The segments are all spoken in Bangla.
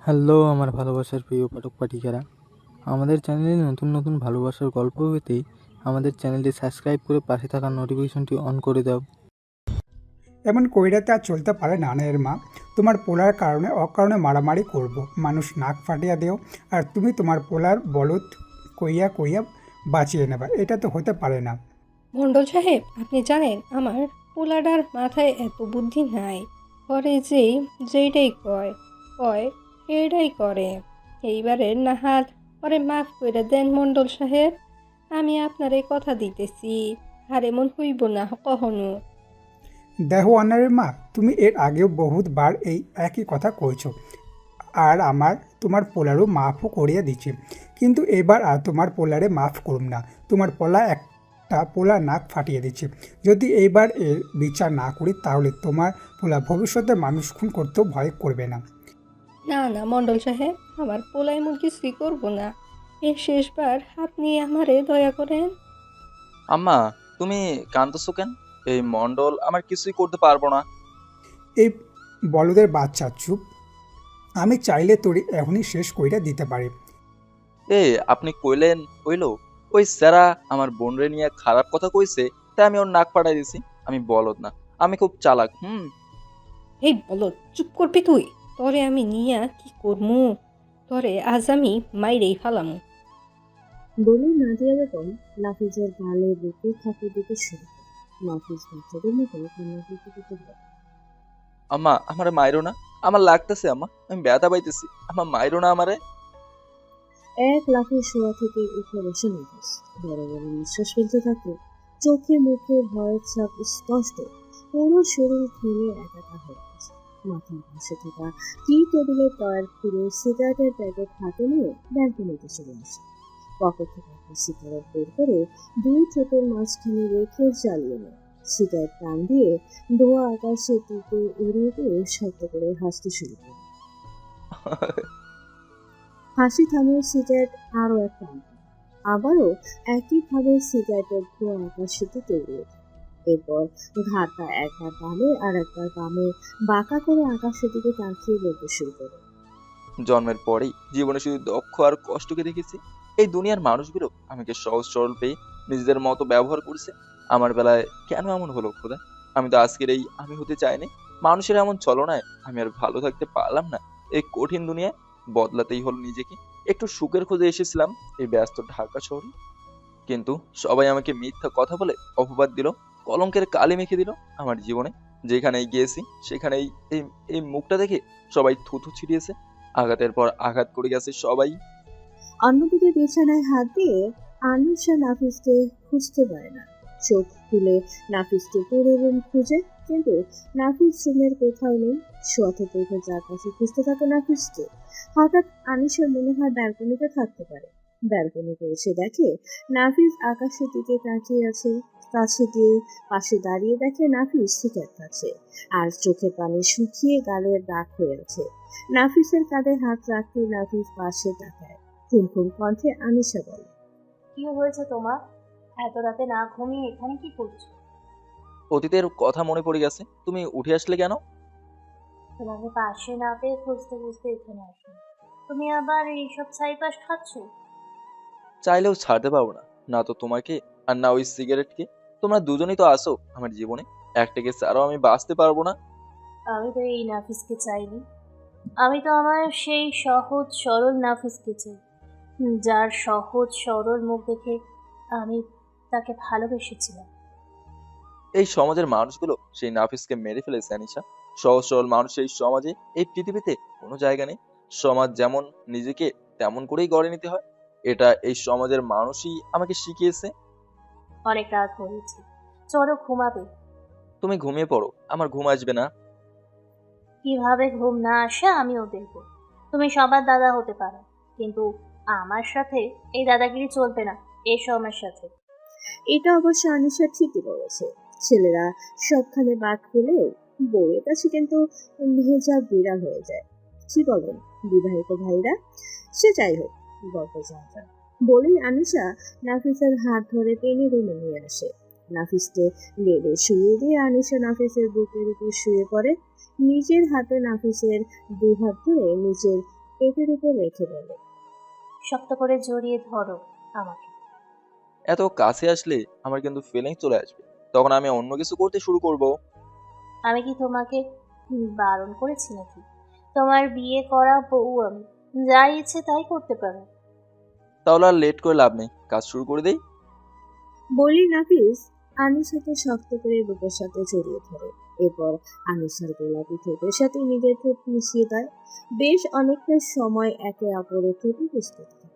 হ্যালো আমার ভালোবাসার প্রিয় পাঠক পাঠিকারা, আমাদের চ্যানেলে নতুন নতুন ভালোবাসার গল্প পেতেই আমাদের চ্যানেলটি সাবস্ক্রাইব করে পাশে থাকা নোটিফিকেশনটি অন করে দাও। এমন কইরাতে আর চলতে পারে না এর মা। তোমার পোলার কারণে অকারণে মারামারি করব, মানুষ নাক ফাটিয়া দেও, আর তুমি তোমার পোলার বলদ কইয়া কইয়া বাঁচিয়ে নেবা, এটা তো হতে পারে না। মণ্ডল সাহেব, আপনি জানেন আমার পোলাডার মাথায় এত বুদ্ধি নাই। করে যেইটাই কয় কয় সেইটাই করে। এইবারের নাহাল পরে মাফ করে দেন মণ্ডল সাহেব। আমি আপনারে কথা দিতেছি, আর এমন হইব না কখনো। দেখো আনারের মা, তুমি এর আগেও বহুতবার এই একই কথা কইছো, আর আমার তোমার পোলারও মাফও করিয়া দিচ্ছি, কিন্তু এবার আর তোমার পোলারে মাফ করুম না। তোমার পোলা একটা পোলা নাক ফাটিয়ে দিচ্ছে। যদি এইবার এর বিচার না করি তাহলে তোমার পোলা ভবিষ্যতে মানুষ খুন করতেও ভয় করবে না। না না মণ্ডল সাহেব, আমার পোলা এমন কিছুই করবো না। এই শেষবার আপনি আমারে দয়া করেন। আম্মা, তুমি কাঁদতেছো কেন? এই মন্ডল আমার কিছুই করতে পারবো না। এই বলদের বাচ্চা চুপ। আমি চাইলে তোরে এখনই শেষ কইরা দিতে পারি। আপনি কইলেন কইলো ওই স্যারা আমার বোনরে নিয়ে খারাপ কথা কইছে, তাই আমি ওর নাক ফাটাই দিছি। আমি বলদ না, আমি খুব চালাক। এই বলো, চুপ করবি তুই? তরে আমি নিয়া কি করমু? তরে আজ আমি মাইরেই ফালামু। বলে নাদিয়া বেগম নাফিজের গালে বুকে থাপড় দিতে শুরু করে। নাফিজ বাচ্চাদের মতো কান্না করতে করতে বলে, আম্মা, আমারে মাইরো না, আমার লাগতেছে আম্মা, আমি ব্যথা পাইতেছি, আমার মাইরো না আমারে। এক লাফে শোয়া থেকে উঠে বসে নাফিজ। বড় বড় নিঃশ্বাস ফেলতে থাকে। চোখে মুখে ভয়ের ছাপ স্পষ্ট। পুরো শরীর ঘুরে একাকার হয়ে গেছে। মাথার পাশে থাকা টি টেবিলের টয়ার খুলে সিগারেটের প্যাকেট হাতে নিয়ে ব্যালকনিতে চলে আসে। পকেট থেকে একটা সিগারেট বের করে দুই ঠোঁটের মাঝখানে রেখে জ্বালিয়ে নেয়। সিগারেট টান দিয়ে ধোয়া আকাশের দিকে উড়িয়ে দিয়ে শব্দ করে হাসতে শুরু করে। হাসি থামিয়ে সিগারেট আরও এক টান দেয়। আবারও একইভাবে সিগারেটের ধোঁয়া আকাশের দিকে উড়িয়ে দেয়। এরপর ঘাটটা একবার বামে আর একবার বামে বাঁকা করে আকাশের দিকে তাকিয়ে বলতে শুরু করে। জন্মের পরেই জীবনে শুধু দক্ষ আর কষ্টকে দেখেছি। এই দুনিয়ার মানুষগুলো আমাকে সহজ সরল পেয়ে নিজেদের মতো ব্যবহার করছে। আমার বেলায় কেন এমন হলো খোদা? আমি তো আজকের এই আমি হতে চাইনি। মানুষের এমন ছলনায় আমি আর ভালো থাকতে পারলাম না। এই কঠিন দুনিয়ায় বদলাতেই হলো নিজেকে। একটু সুখের খোঁজে এসেছিলাম এই ব্যস্ত ঢাকা শহরে, কিন্তু সবাই আমাকে মিথ্যা কথা বলে অপবাদ দিল, কলঙ্কের কালি মেখে দিল আমার জীবনে। যেখানেই গিয়েছি সেখানেই এই এই মুখটা দেখে সবাই থুথু ছিটিয়েছে, আঘাতের পর আঘাত করে গেছে সবাই। অন্যদিকে বিছানায় হাত দিয়ে আনিশা নাফিসকে খুঁজতে পারে না। চোখ খুলে নাফিসকে পুরো রুম খুঁজে, কিন্তু নাফিস রুমের কোথাও নেই। শোয়া থেকে উঠে চারপাশে খুঁজতে থাকে নাফিসকে। হঠাৎ আনিশার মনে হয় ব্যালকনিতে থাকতে পারে। ব্যালকনিতে এসে দেখে নাফিস আকাশের দিকে তাকিয়ে আছে। কাছে গিয়ে পাশে দাঁড়িয়ে দেখে নাফিস সিগারেট খাচ্ছে, আর চোখের পানি শুকিয়ে গালের দাগ হয়ে আছে। নাফিসের কাঁধে হাত রাখতে নাফিস পাশে তাকায়। থুমথুম কণ্ঠে আনিশা বলে, কি হয়েছে তোমার? এত রাতে না ঘুমিয়ে এখানে কি করছো? অতীতের কথা মনে পড়ে গেছে। তুমি উঠে আসলে কেন? তোমাকে পাশে না পেয়ে খুঁজতে খুঁজতে এখানে আসো। তুমি আবার এইসব ছাইপাশ খাচ্ছো? চাইলেও ছাড়তে পারবো না, না তো তোমাকে আর না ওই সিগারেটকে। তোমরা দুজনেই তো আসো আমার জীবনে, একটাকে ছাড়াও আমি বাঁচতে পারবো না। আমি তো এই নাফিসকে চাইনি। আমি তো আমার সেই সহজ সরল নাফিসকে চাই, যার সহজ সরল মুখ দেখে আমি তাকে ভালোবেসেছিলাম। এই সমাজের মানুষগুলো সেই নাফিসকে মেরে ফেলেছে আনিশা। সহজ সরল মানুষ এই সমাজে, এই পৃথিবীতে কোনো জায়গা নেই। সমাজ যেমন নিজেকে তেমন করেই গড়ে নিতে হয়, এটা এই সমাজের মানুষই আমাকে শিখিয়েছে। অনেক রাত হয়েছে, চলো ঘুমাবে। তুমি ঘুমিয়ে পড়ো, আমার ঘুম আসবে না। কিভাবে ঘুম না আসে আমিও দেখবো। তুমি সবার দাদা হতে পারো, কিন্তু আমার সাথে এই দাদাগিরি চলবে না। এসো আমার সাথে। এটা অবশ্য আনিশা ঠিকই বলেছে। ছেলেরা সবখানে বাদ খুলে বউয়ের কাছে কিন্তু ভেজা বিড়াল হয়ে যায়। কি বলেন বিবাহিত ভাইরা? সে যাই হোক, গল্প যাত্রা বলেই আনিশা নাফিসের হাত ধরে টেনে রুমে নিয়ে আসে। নাফিসকে বেডে শুয়ে দিয়ে আনিশা নাফিসের বুকের উপর শুয়ে পড়ে। নিজের হাতে নাফিসের দুই হাত ধরে নিজের পেটের উপর রেখে বলে, শক্ত করে জড়িয়ে ধরো আমাকে। এত কাছে আসলে আমার কিন্তু ফিলিংস চলে আসবে, তখন আমি অন্য কিছু করতে শুরু করব। আমি কি তোমাকে বারণ করেছি নাকি? তোমার বিয়ে করা বউ আমি, যা ইচ্ছে তাই করতে পারো। তাহলে আর লেট করে লাভ নেই, কাজ শুরু করে দেই। বলি নাফিস আনিশাকে শক্ত করে বুকের সাথে জড়িয়ে ধরে। এরপর আনিশার গোলাপি ঠোঁটের সাথে নিজের ঠোঁট মিশিয়ে দেয়। বেশ অনেকটা সময় একে অপরের ঠোঁটে মিশতে থাকে।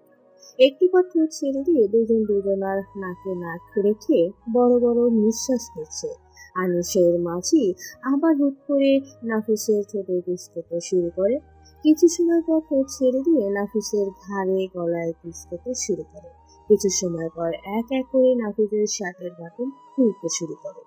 একটি পর ঠোঁট ছেড়ে দিয়ে দুজন দুজনার নাকে নাক রেখে বড় বড় নিঃশ্বাস নিচ্ছে। আনিসের মাঝি আবার হুট করে নাফিসের ঠোঁটে কিস করতে শুরু করে। কিছু সময় পর ঠোঁট ছেড়ে দিয়ে নাফিসের ঘাড়ে গলায় কিস করতে শুরু করে। কিছু সময় পর এক এক করে নাফিসের শার্টের বাটন খুলতে শুরু করে।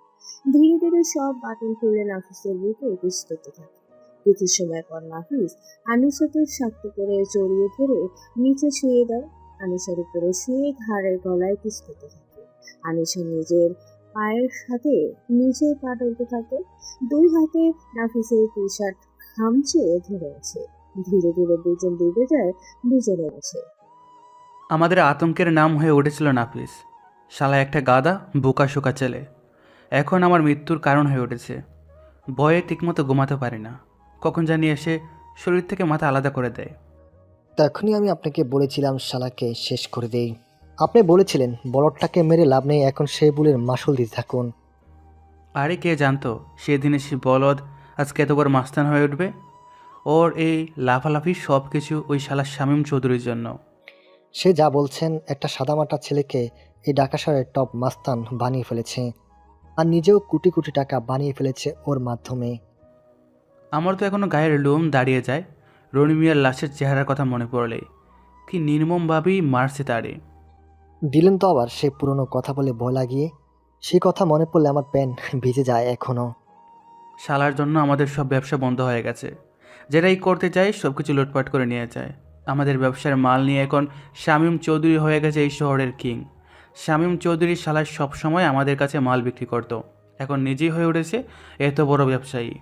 ধীরে ধীরে সব বাটন খুলে নাফিসের বুকে কিস করতে থাকে। কিছু সময় পর নাফিস আনিসাকে শক্ত করে জড়িয়ে ধরে নিচে শুয়ে দেয়। আনিসার উপরে শুয়ে ঘাড়ের গলায় কিস করতে থাকে। আনিসা নিজের পায়ের সাথে নিচে পা তুলতে থাকে। দুই হাতে নাফিসের টি শার্ট খামচে ধরে আছে। ধীরে ধীরে দুজন ডুবে যায় দুজনের আছে। আমাদের আতঙ্কের নাম হয়ে উঠেছিল নাফিস। শালা একটা গাদা, বোকাশোকা ছেলে। এখন আমার মৃত্যুর কারণ হয়ে উঠেছে। ভয়ে ঠিকমতো ঘুমাতে পারি না। কখন জানি এসে শরীর থেকে মাথা আলাদা করে দেয়। তখনই আমি আপনাকে বলেছিলাম শালাকে শেষ করে দেই। আপনি বলেছিলেন বলদটাকে মেরে লাভ নেই, এখন সেই বুলের মাসুল দিতে থাকুন। আরে কে জানতো সেদিনে সে বলদ আজকে এত বড় মাস্তান হয়ে উঠবে। ওর এই লাফালাফি সব কিছু ওই শালা শামীম চৌধুরীর জন্য। সে যা বলছেন, একটা সাদামাটা ছেলেকে এই ঢাকা শহরের টপ মাস্তান বানিয়ে ফেলেছে, আর নিজেও কোটি কোটি টাকা বানিয়ে ফেলেছে ওর মাধ্যমে। আমার তো এখনও গায়ের লোম দাঁড়িয়ে যায় রনি মিয়ার লাশের চেহারার কথা মনে পড়লেই। কি নির্মমভাবেই মারছে তারে। দিলেন তো আবার সে পুরনো কথা বলে ভয় লাগিয়ে। সেই কথা মনে পড়লে আমার প্যান ভিজে যায় এখনও। শালার জন্য আমাদের সব ব্যবসা বন্ধ হয়ে গেছে। যেটাই করতে চায় সব কিছু লুটপাট করে নিয়ে যায়। আমাদের ব্যবসার মাল নিয়ে এখন শামীম চৌধুরী হয়ে গেছে এই শহরের কিং। শামীম চৌধুরী শালার সব সময় আমাদের কাছে মাল বিক্রি করত, এখন নিজেই হয়ে উঠেছে এত বড় ব্যবসায়ী।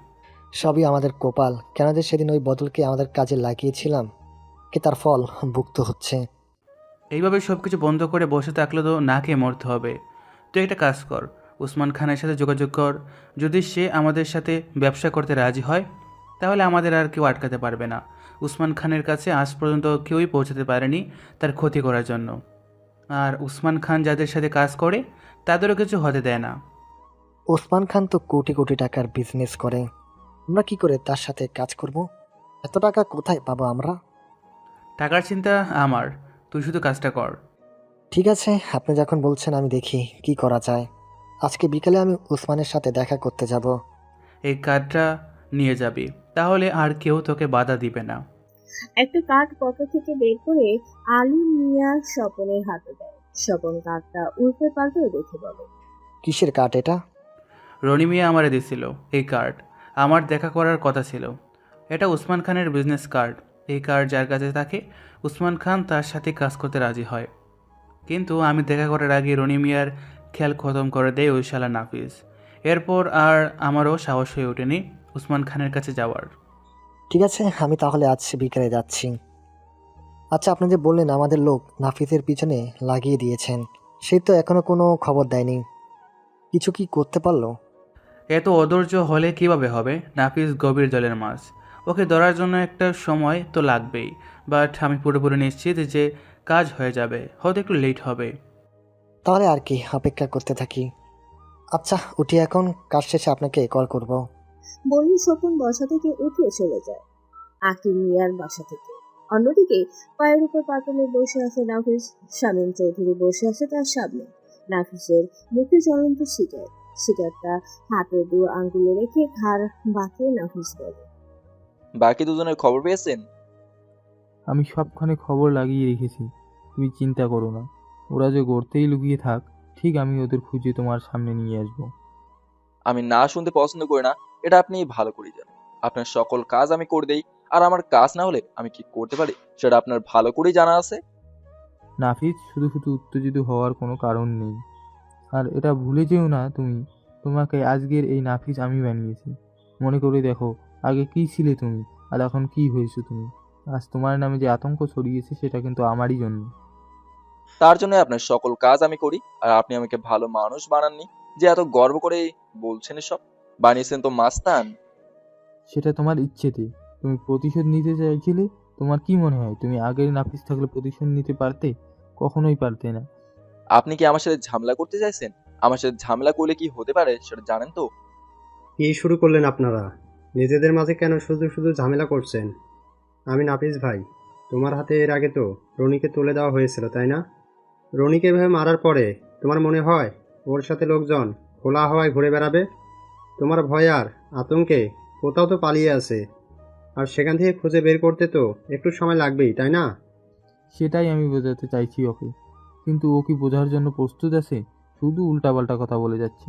সবই আমাদের কপাল। কেন যে সেদিন ওই বদলকে আমাদের কাজে লাগিয়েছিলাম, কি তার ফল ভুগতে হচ্ছে। এইভাবে সব কিছু বন্ধ করে বসে থাকলে তো না খেয়ে মরতে হবে। তুই একটা কাজ কর, উসমান খানের সাথে যোগাযোগ কর। যদি সে আমাদের সাথে ব্যবসা করতে রাজি হয় তাহলে আমাদের আর কেউ আটকাতে পারবে না। উসমান খানের কাছে আজ পর্যন্ত কেউই পৌঁছাতে পারেনি তার ক্ষতি করার জন্য। আর উসমান খান যাদের সাথে কাজ করে তাদেরও কিছু হতে দেয় না। ওসমান খান তো কোটি কোটি টাকার বিজনেস করে, আমরা কি করে তার সাথে কাজ করব? এত টাকা কোথায় পাবো আমরা? টাকার চিন্তা আমার, তুই শুধু কাজটা কর। ঠিক আছে, আপনি যখন বলছেন আমি দেখি কি করা যায়। আজকে বিকেলে আমি ওসমানের সাথে দেখা করতে যাব। এই কার্ডটা নিয়ে যাবি, তাহলে আর কেউ তোকে বাধা দিবে না। একটা কার্ড পকেট থেকে বের করে আলী মিয়া স্বপনের হাতে দেয়। স্বপন কার্ডটা উল্টে পাল্টে দেখে বলে, কিসের কাঠ এটা? রনি মিয়া আমারে দিছিল এই কার্ড, আমার দেখা করার কথা ছিল। এটা উসমান খানের বিজনেস কার্ড। এই কার্ড যার কাছে থাকে উসমান খান তার সাথে কাজ করতে রাজি হয়। কিন্তু আমি দেখা করার আগে রনি মিয়ার খেয়াল খতম করে দেয় ওই শালা নাফিস। এরপর আর আমারও সাহস হয়ে ওঠেনি উসমান খানের কাছে যাওয়ার। ঠিক আছে, আমি তাহলে আজ বিকেলে যাচ্ছি। আচ্ছা, আপনি যে বললেন আমাদের লোক নাফিসের পিছনে লাগিয়ে দিয়েছেন, সে তো এখনো কোনো খবর দেয়নি। কিছু কি করতে পারলো? এত অধৈর্য হলে কিভাবে হবে? নাফিস গভীর জলের মাছ, ওকে ধরার জন্য একটা সময় তো লাগবেই। বাট আমি পুরোপুরি নিশ্চিত যে কাজ হয়ে যাবে, হয়তো একটু লেট হবে। তাহলে আর কি, অপেক্ষা করতে থাকি। আচ্ছা উঠি এখন, কাজ শেষে আপনাকে কল করব। বলেই স্বপন বাসা থেকে উঠে চলে যায় আকিব মিয়ার বাসা থেকে। অন্যদিকে পায়ের উপর পাতলে বসে আছে নাফিস। শামীম চৌধুরী বসে আছে তার সামনে। নাফিসের মুখে জ্বলন্ত সিগারেট। সিগারেটটা হাতে দু আঙ্গুলে রেখে ঘাড় বাঁকিয়ে নাফিস বলে, বাকি দুজনের খবর পেয়েছেন? আমি সবখানে খবর লাগিয়ে রেখেছি, তুমি চিন্তা করো না। ওরা যে গর্তেই লুকিয়ে থাক, ঠিক আমি ওদের খুঁজে তোমার সামনে নিয়ে আসবো। আমি না শুনতে পছন্দ করি না, এটা আপনি ভালো করে জানেন। আপনার সকল কাজ আমি করে দেই, আর আমার কাজ না হলে আমি কি করতে পারি সেটা আপনার ভালো করেই জানা আছে। নাফিস, শুধু শুধু উত্তেজিত হওয়ার কোনো কারণ নেই। আর এটা ভুলে যেও না তুমি, তোমাকে আজকের এই নাফিস আমি বানিয়েছি। মনে করে দেখো, আগে কী ছিলে তুমি আর এখন কী হয়েছো তুমি। আজ তোমার নামে যে আতঙ্ক ছড়িয়েছে সেটা কিন্তু আমারই জন্য। তার জন্য আপনার সকল কাজ আমি করি, আর আপনি আমাকে ভালো মানুষ বানাননি যে এত গর্ব করে বলছেন এসব। বানিয়েছেন তো মাস্তান। সেটা তোমার ইচ্ছেতে। তুমি প্রতিশোধ নিতে চাইছিলে। তোমার কি মনে হয় তুমি আগের নাপিস থাকলে প্রতিশোধ নিতে পারতে? কখনোই পারতে না। আপনি কি আমার সাথে ঝামেলা করতে চাইছেন? আমার সাথে ঝামেলা করলে কি হতে পারে সেটা জানেন তো? কি শুরু করলেন আপনারা? নিজেদের মাঝে কেন শুধু শুধু ঝামেলা করছেন? আমি নাপিস ভাই। তোমার হাতে এর আগে তো রনিকে তুলে দেওয়া হয়েছিল, তাই না? রনিকে এভাবে মারার পরে তোমার মনে হয় ওর সাথে লোকজন খোলা হাওয়ায় ঘুরে বেড়াবে? তোমার ভয় আর আতঙ্কে কোথাও তো পালিয়ে আছে, আর সেখান থেকে খুঁজে বের করতে তো একটু সময় লাগবেই, তাই না? সেটাই আমি বোঝাতে চাইছি ওকে, কিন্তু ও কি বোঝার জন্য প্রস্তুত আছে? শুধু উল্টাপাল্টা কথা বলে যাচ্ছে।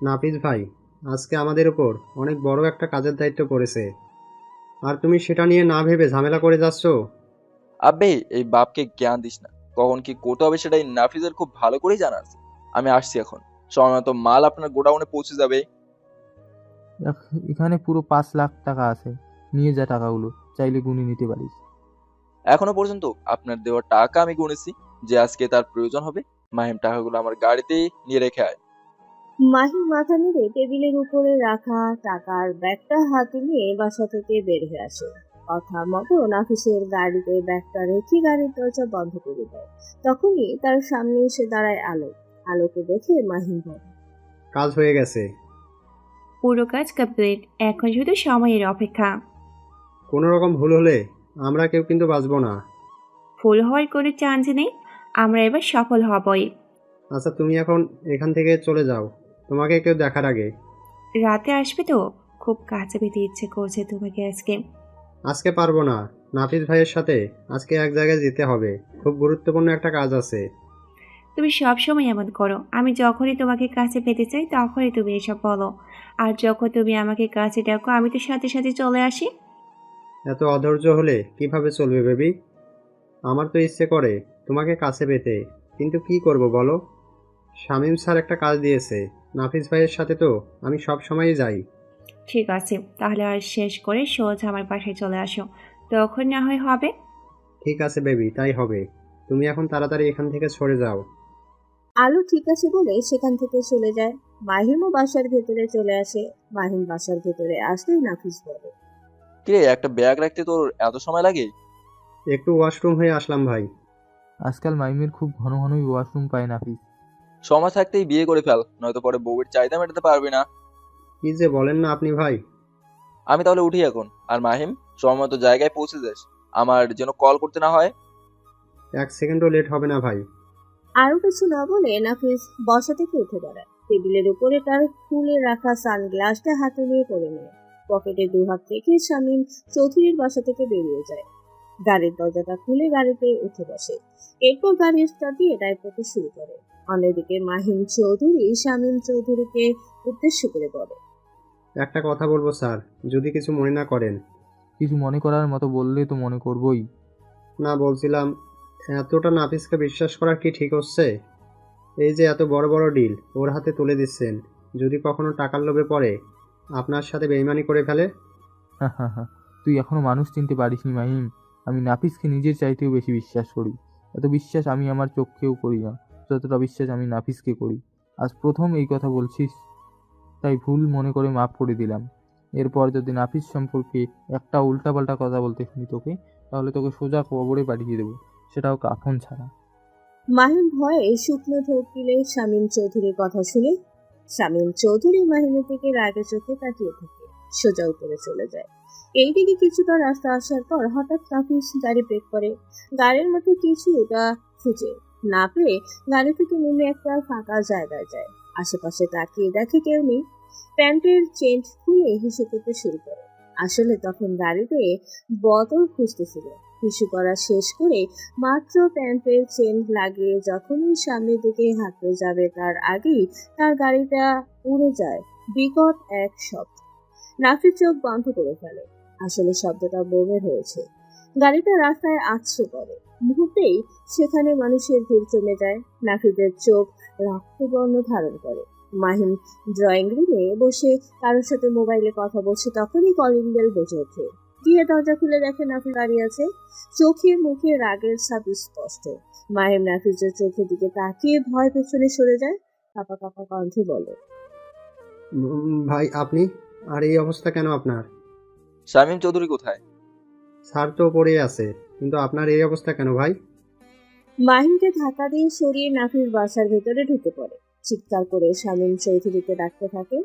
নাপিস ভাই, আজকে আমাদের উপর অনেক বড় একটা কাজের দায়িত্ব পড়েছে, আর তুমি সেটা নিয়ে না ভেবে ঝামেলা করে যাচ্ছ। আব্বে, এই বাপকে জ্ঞান দিস না। কখন কি করতে হবে সেটাই নাফিজের খুব ভালো করেই জানা আছে। আমি আসছি এখন। সময় মতো মাল আপনার গোডাউনে পৌঁছে যাবে। এখানে পুরো 5 লাখ টাকা আছে। নিয়ে যা টাকাগুলো, চাইলে গুনে নিতে পারিস। এখনো পর্যন্ত আপনার দেওয়া টাকা আমি গুনেছি। যে আজকে তার প্রয়োজন হবে, মাহিম টাকাগুলো আমার গাড়িতে নিয়ে রেখে আয়। মাহিম মাথা নেড়ে টেবিলের উপরে রাখা টাকার ব্যাগটা হাতে নিয়ে বাসা থেকে বের হয়ে আসে। কথা মতো নাফিসের গাড়িতে ব্যাগটা রেখে গাড়ির দরজা বন্ধ করে দেয়। তখনই তার সামনে এসে দাঁড়ায় আলো। আলোকে দেখে মাহিম বলে, কাজ হয়ে গেছে। পুরো কাজ কমপ্লিট, এখন শুধু সময়ের অপেক্ষা। কোনো রকম ভুল হলে আমরা কেউ কিন্তু বাঁচবো না। ফুল হওয়ার কোনো চান্স নেই, আমরা এবার সফল হবই। আচ্ছা, তুমি এখন এখান থেকে চলে যাও, তোমাকে কেউ দেখার আগে। রাতে আসবে তো? খুব কাছে পেতে ইচ্ছে করছে তোমাকে আজকে। আজকে পারবো না, নাফিস ভাইয়ের সাথে আজকে এক জায়গায় যেতে হবে, খুব গুরুত্বপূর্ণ একটা কাজ আছে। তুমি সবসময় এমন করো, আমি যখনই তোমাকে কাছে পেতে চাই তখনই তুমি এসব বলো, আর যখন তুমি আমাকে কাছে ডাকো আমি তো সাথে সাথে চলে আসি। এত অধৈর্য হলে কিভাবে চলবে বেবি? আমার তো ইচ্ছে করে তোমাকে কাছে পেতে, কিন্তু কি করব বলো? শামীম স্যার একটা কাজ দিয়েছে, নাফিস ভাইয়ের সাথে তো আমি সব সময়ই যাই। ঠিক আছে, তাহলে আর শেষ করে সোজা আমার বাসায় চলে আসো, তখন না হয় হবে। ঠিক আছে বেবি, তাই হবে। তুমি এখন তাড়াতাড়ি এখান থেকে সরে যাও। আলো ঠিক আছে বলে সেখান থেকে চলে যায়। মাহিমও বাসার ভেতরে চলে আসে। মাহিম বাসার ভেতরে আসলেই নাফিস বলে, কিরে, একটা ব্যাগ রাখতে তোর এত সময় লাগে? একটু ওয়াশরুম হয়ে আসলাম ভাই। আজকাল মাইমের খুব ঘন ঘনই ওয়াশরুম পায় নাপিস। সময় থাকতেই বিয়ে করে ফেল, নয়তো পরে বউয়ের চাহিদা মেটাতে পারবি না। কি যে বলেন না আপনি ভাই। আমি তাহলে উঠি এখন। আর মাহিম, সময় মতো জায়গায় পৌঁছে যাস, আমার যেন কল করতে না হয়। এক সেকেন্ডও লেট হবে না ভাই। আরো কিছু না বলে নাফিস বসা থেকে উঠে দাঁড়ায়। টেবিলের উপরে তার খুলে রাখা সানগ্লাসটা হাতে নিয়ে পড়ে নেয়। পকেটে দুহাত রেখে শামীম চৌধুরীর বাসা থেকে বেরিয়ে যায়। গাড়ির দরজাটা খুলে গাড়িতে উঠে বসে। এরপর গাড়ি স্টার্ট দিয়ে ড্রাইভ করতে শুরু করে। অন্যদিকে মাহিম চৌধুরী শামীম চৌধুরীকে উদ্দেশ্য করে বলে, একটা কথা বলবো স্যার, যদি কিছু মনে না করেন। কিছু মনে করার মতো বললে তো মনে করবই। না, বলছিলাম, এতটা নাফিসকে বিশ্বাস করা কি ঠিক হচ্ছে? এই যে এত বড় বড় ডিল ওর হাতে তুলে দিচ্ছেন, যদি কখনো টাকার লোভে পড়ে আপনার সাথে বেইমানি করে ফেলে? হা হা হা, তুই এখনো মানুষ চিনতে পারিসনি মাহিম। আমি নাপিসকে নিজের চাইতেও বেশি বিশ্বাস করি। এত বিশ্বাস আমি আমার চোখকেও করি না, যতটা বিশ্বাস আমি নাপিসকে করি। আজ প্রথম এই কথা বলছিস, তাই ভুল মনে করে মাফ করে দিলাম। এরপর যদি নাপিস সম্পর্কে একটা উল্টাপাল্টা কথা বলতে শুনি তোকে, তাহলে তোকে সোজা কবরে পাঠিয়ে দেবো, সেটাও কাফন ছাড়া। মাহিম ভয়ে শুকনো ঢোক গিলে শামীম চৌধুরীর কথা শুনে শামীম চৌধুরী মাহিমের দিকে রাগে চোখে তাকিয়ে থাকে, সোজা উপরে চলে যায়। এইদিকে কিছুটা রাস্তা আসার পর হঠাৎ নাফিস গাড়ি ব্রেক করে। গাড়ির মধ্যে কিছুটা খুঁজে না পেয়ে গাড়ি থেকে নেমে একটা ফাঁকা জায়গায় যায়। আশেপাশে তাকিয়ে দেখে কেউ নেই। প্যান্টের চেন খুলে হিসু করতে শুরু করে। আসলে তখন গাড়িতে বোতল খুঁজতেছিল। হিসু করা শেষ করে মাত্র প্যান্টের চেন লাগিয়ে যখনই সামনের দিকে হাঁটতে যাবে তার আগেই তার গাড়িটা উড়ে যায় বিকট এক শব্দ। নাফিস চোখ বন্ধ করে ফেলে। আসলে শব্দটা বোমের হয়েছে। গাড়িটা রাস্তায় আছড়ে পড়ে। মুহূর্তেই সেখানে মানুষের ভিড় জমে যায়। নাফিসের চোখ রক্তবর্ণ ধারণ করে। মাহিম ড্রয়িং রুমে বসে কারোর সাথে মোবাইলে কথা বলছে, তখনই কলিং বেল বেজে ওঠে। গিয়ে দরজা খুলে দেখে নাফিস দাঁড়িয়ে আছে, চোখে মুখে রাগের ছাপ স্পষ্ট। মাহিম নাফিসের চোখের দিকে তাকিয়ে ভয় পেছনে সরে যায়, কাঁপা কাঁপা কণ্ঠে বলে, ভাই আপনি? আর এই অবস্থা কেন আপনার? শামীম চৌধুরী কোথায়? স্যার তো পড়ে আছে, কিন্তু আপনার এই অবস্থা কেন ভাই? মাহিমকে ধাক্কা দিয়ে সরিয়ে নাফিস বাসার ভেতরে ঢুকে পড়ে, চিৎকার করে শামীম চৌধুরীকে ডাকতে থাকে।